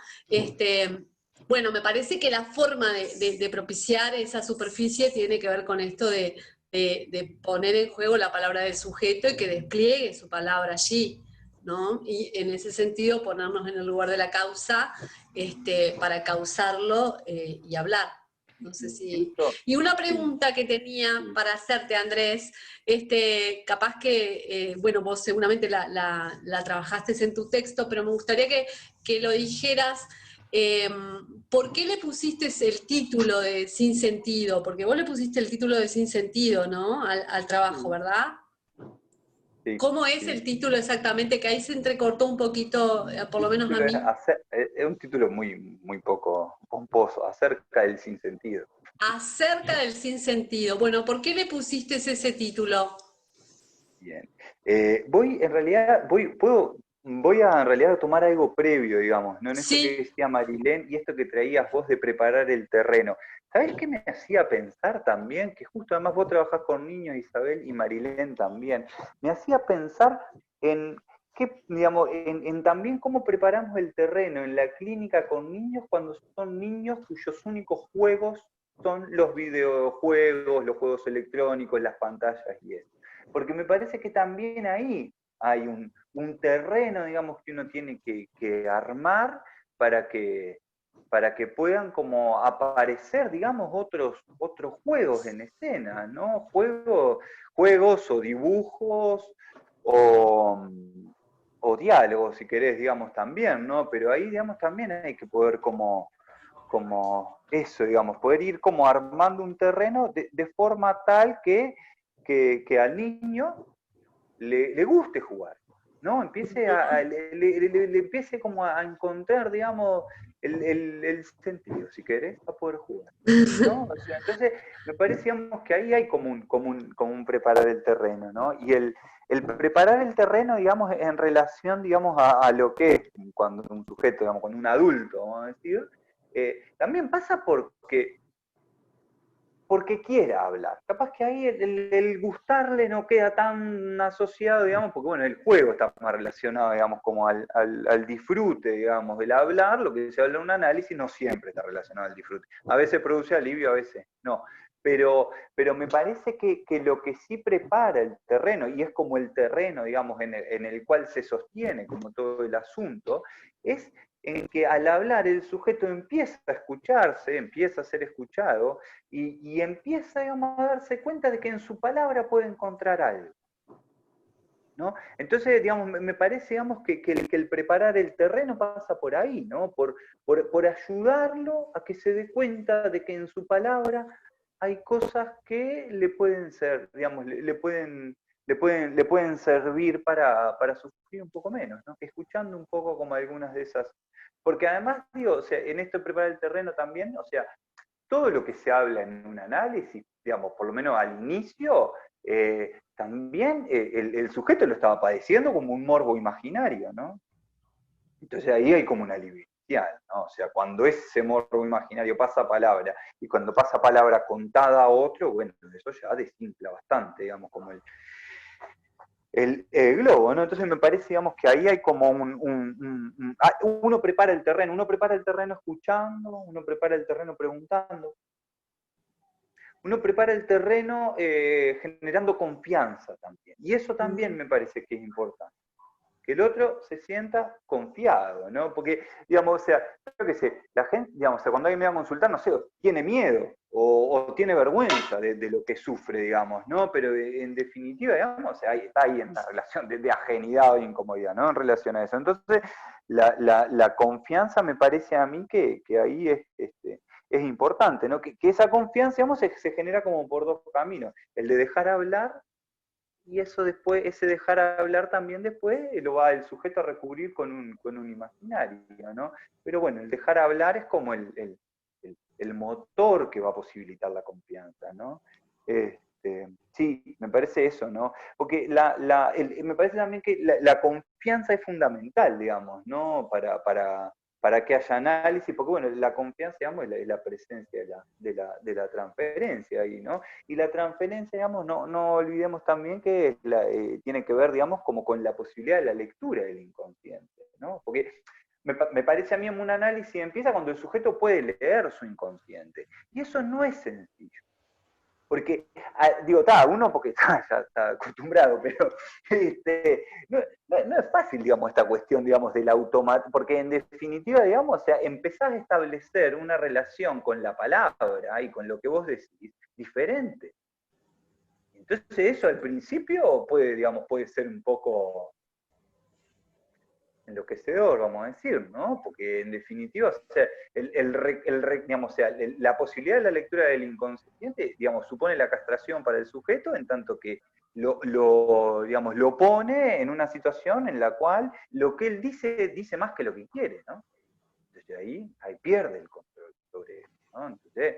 Bueno, me parece que la forma de propiciar esa superficie tiene que ver con esto de poner en juego la palabra del sujeto y que despliegue su palabra allí, ¿no? Y en ese sentido ponernos en el lugar de la causa para causarlo y hablar. No sé si... Y una pregunta que tenía para hacerte, Andrés, capaz que, bueno, vos seguramente la trabajaste en tu texto, pero me gustaría que lo dijeras. ¿Por qué le pusiste el título de Sin Sentido? Porque vos le pusiste el título de Sin Sentido, ¿no? Al trabajo, ¿verdad? Sí, ¿Cómo es el título exactamente? Que ahí se entrecortó un poquito, por lo menos a mí. Es un título muy poco pomposo, acerca del sinsentido. Acerca del sinsentido. Bueno, ¿por qué le pusiste ese título? Bien. Voy en realidad a tomar algo previo, digamos, ¿no? En esto que decía Marilén y esto que traías vos de preparar el terreno. ¿Sabés qué me hacía pensar también? Que justo además vos trabajás con niños, Isabel, y Marilén también. Me hacía pensar en también cómo preparamos el terreno en la clínica con niños cuando son niños cuyos únicos juegos son los videojuegos, los juegos electrónicos, las pantallas y eso. Porque me parece que también ahí hay un terreno, digamos, que uno tiene que armar para que para que puedan como aparecer, digamos, otros juegos en escena, ¿no? Juegos o dibujos o diálogos, si querés, digamos, también, ¿no? Pero ahí, digamos, también hay que poder como eso, digamos, poder ir como armando un terreno de forma tal que al niño le guste jugar, ¿no? Empiece le empiece como a encontrar, digamos, el sentido, si querés, a poder jugar, ¿no? O sea, entonces, me parece, digamos, que ahí hay como un preparar el terreno, ¿no? Y el preparar el terreno, digamos, en relación, digamos, a lo que es cuando un sujeto, digamos, con un adulto, vamos a decir, también pasa porque quiera hablar. Capaz que ahí el gustarle no queda tan asociado, digamos, porque bueno, el juego está más relacionado, digamos, como al disfrute, digamos, del hablar. Lo que se habla en un análisis no siempre está relacionado al disfrute. A veces produce alivio, a veces no. Pero me parece que lo que sí prepara el terreno, y es como el terreno, digamos, en el cual se sostiene como todo el asunto, es en que al hablar el sujeto empieza a escucharse, empieza a ser escuchado, y empieza, digamos, a darse cuenta de que en su palabra puede encontrar algo, ¿no? Entonces, digamos, me parece, digamos, que el preparar el terreno pasa por ahí, ¿no? Por ayudarlo a que se dé cuenta de que en su palabra hay cosas que le pueden ser, digamos, le pueden servir para sufrir un poco menos, ¿no? Escuchando un poco como algunas de esas. Porque además, digo, o sea, en esto de preparar el terreno también, o sea, todo lo que se habla en un análisis, digamos, por lo menos al inicio, también el sujeto lo estaba padeciendo como un morbo imaginario, ¿no? Entonces ahí hay como una alivio inicial, ¿no? O sea, cuando ese morbo imaginario pasa palabra, y cuando pasa palabra contada a otro, bueno, eso ya desinfla bastante, digamos, como el globo, ¿no? Entonces me parece, digamos, que ahí hay como uno prepara el terreno escuchando, uno prepara el terreno preguntando, uno prepara el terreno generando confianza también. Y eso también me parece que es importante. Que el otro se sienta confiado, ¿no? Porque, digamos, o sea, yo qué sé, la gente, digamos, o sea, cuando alguien me va a consultar, no sé, tiene miedo o tiene vergüenza de lo que sufre, digamos, ¿no? Pero en definitiva, digamos, o sea, está ahí en la relación de ajenidad o incomodidad, ¿no? En relación a eso. Entonces, la confianza me parece a mí que ahí es importante, ¿no? Que esa confianza, digamos, se genera como por dos caminos. El de dejar hablar, y eso después, ese dejar hablar también después lo va el sujeto a recubrir con un imaginario, ¿no? Pero bueno, el dejar hablar es como el motor que va a posibilitar la confianza, ¿no? Sí, me parece eso, ¿no? Porque me parece también que la confianza es fundamental, digamos, ¿no? Para que haya análisis, porque bueno, la confianza, digamos, es la presencia de la transferencia ahí, ¿no? Y la transferencia, digamos, no olvidemos también que tiene que ver, digamos, como con la posibilidad de la lectura del inconsciente, ¿no? Porque me parece a mí un análisis empieza cuando el sujeto puede leer su inconsciente. Y eso no es sencillo. Porque, digo, uno porque ya está acostumbrado, pero no es fácil, digamos, esta cuestión, digamos, del automático, porque en definitiva, digamos, o sea, empezás a establecer una relación con la palabra y con lo que vos decís diferente. Entonces eso al principio puede ser un poco enloquecedor, vamos a decir, ¿no? Porque en definitiva, o sea, digamos, o sea, la posibilidad de la lectura del inconsciente, digamos, supone la castración para el sujeto, en tanto que digamos, lo pone en una situación en la cual lo que él dice más que lo que quiere, ¿no? Entonces ahí pierde el control sobre eso, ¿no? Entonces,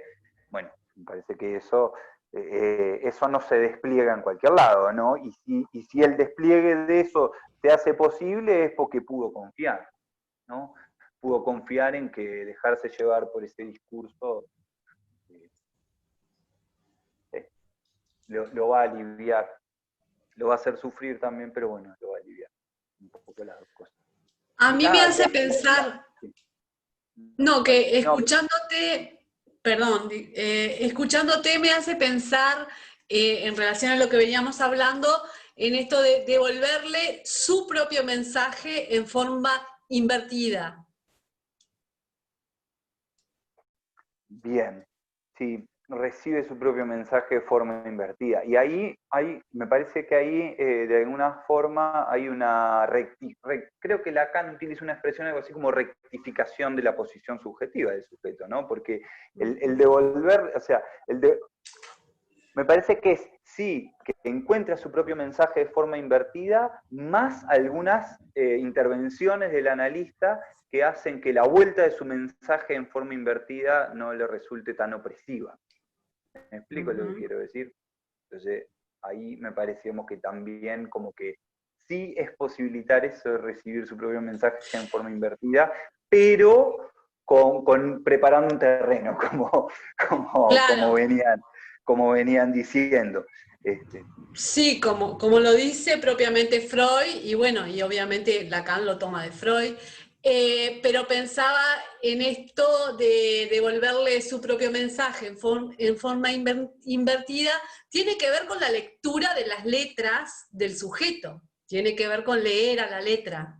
bueno, me parece que eso no se despliega en cualquier lado, ¿no? Y si el despliegue de eso se hace posible es porque pudo confiar, ¿no? Pudo confiar en que dejarse llevar por ese discurso lo va a aliviar, lo va a hacer sufrir también, pero bueno, lo va a aliviar un poco las dos cosas. A mí me hace pensar, no, que escuchándote, perdón, escuchándote me hace pensar en relación a lo que veníamos hablando, en esto de devolverle su propio mensaje en forma invertida. Bien, sí, recibe su propio mensaje de forma invertida. Y ahí me parece que ahí, de alguna forma, hay una creo que Lacan utiliza una expresión algo así como rectificación de la posición subjetiva del sujeto, ¿no? Porque el devolver, o sea, me parece que sí, que encuentra su propio mensaje de forma invertida, más algunas intervenciones del analista que hacen que la vuelta de su mensaje en forma invertida no le resulte tan opresiva. ¿Me explico lo que quiero decir? Entonces, ahí me parecíamos que también como que sí es posibilitar eso de recibir su propio mensaje en forma invertida, pero preparando un terreno, Claro. como venían diciendo. Sí, como lo dice propiamente Freud, y bueno, y obviamente Lacan lo toma de Freud, pero pensaba en esto de devolverle su propio mensaje en forma invertida, tiene que ver con la lectura de las letras del sujeto, tiene que ver con leer a la letra.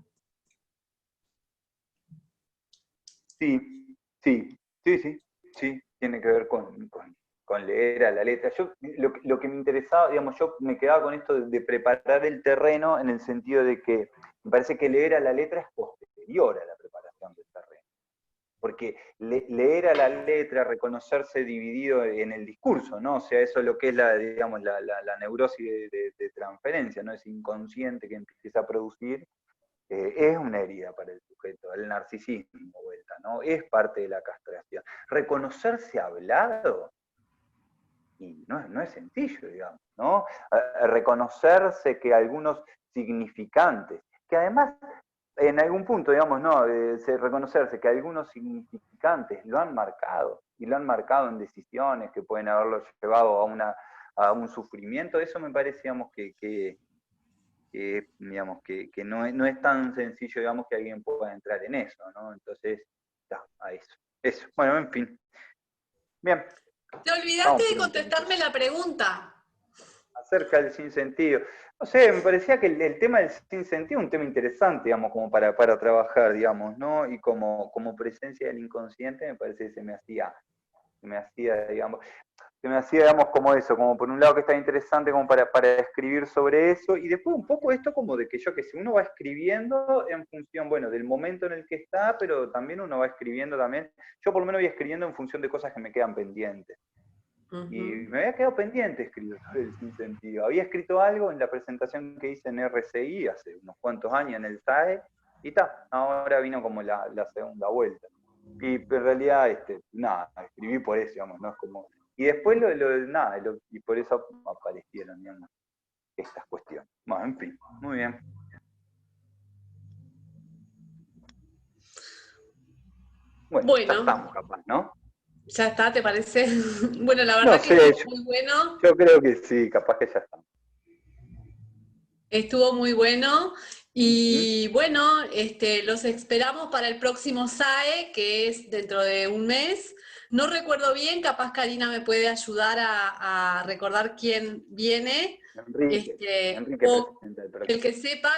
Sí, sí, tiene que ver con leer a la letra. Yo, lo que me interesaba, digamos, yo me quedaba con esto de preparar el terreno en el sentido de que me parece que leer a la letra es posterior a la preparación del terreno. Porque leer a la letra, reconocerse dividido en el discurso, ¿no? O sea, eso es lo que es digamos, la neurosis de transferencia, ¿no? Ese inconsciente que empieza a producir. Es una herida para el sujeto, el narcisismo, vuelta, ¿no? Es parte de la castración. Reconocerse hablado, y no es sencillo, digamos, ¿no? Reconocerse que algunos significantes, que además, en algún punto, digamos, ¿no? Reconocerse que algunos significantes lo han marcado, y lo han marcado en decisiones que pueden haberlo llevado a un sufrimiento, eso me parece, digamos, digamos, que no es tan sencillo, digamos, que alguien pueda entrar en eso, ¿no? Entonces, ya, a eso. Eso. Bueno, en fin. Bien. Te olvidaste de contestarme la pregunta. Acerca del sinsentido. No sé, me parecía que el tema del sinsentido es un tema interesante, digamos, como para trabajar, digamos, ¿no? Y como presencia del inconsciente me parece que se me hacía, digamos, como eso, como por un lado que está interesante como para escribir sobre eso, y después un poco esto como de que yo que sé, uno va escribiendo en función, bueno, del momento en el que está, pero también uno va escribiendo también, yo por lo menos voy escribiendo en función de cosas que me quedan pendientes. Y me había quedado pendiente escribir sobre el sinsentido. Había escrito algo en la presentación que hice en RCI hace unos cuantos años en el SAE, y ahora vino como la segunda vuelta. Y en realidad, nada, escribí por eso, digamos, no es como... Y después y por eso aparecieron, digamos, estas cuestiones. Bueno, en fin, muy bien. Bueno, ya estamos capaz, ¿no? Ya está, ¿te parece? Bueno, la verdad No sé, que estuvo muy bueno. Yo creo que sí, capaz que ya estamos. Estuvo muy bueno. Y bueno, los esperamos para el próximo SAE, que es dentro de un mes. No recuerdo bien, capaz Karina me puede ayudar a recordar quién viene. Enrique O presenta el el próximo. que sepa,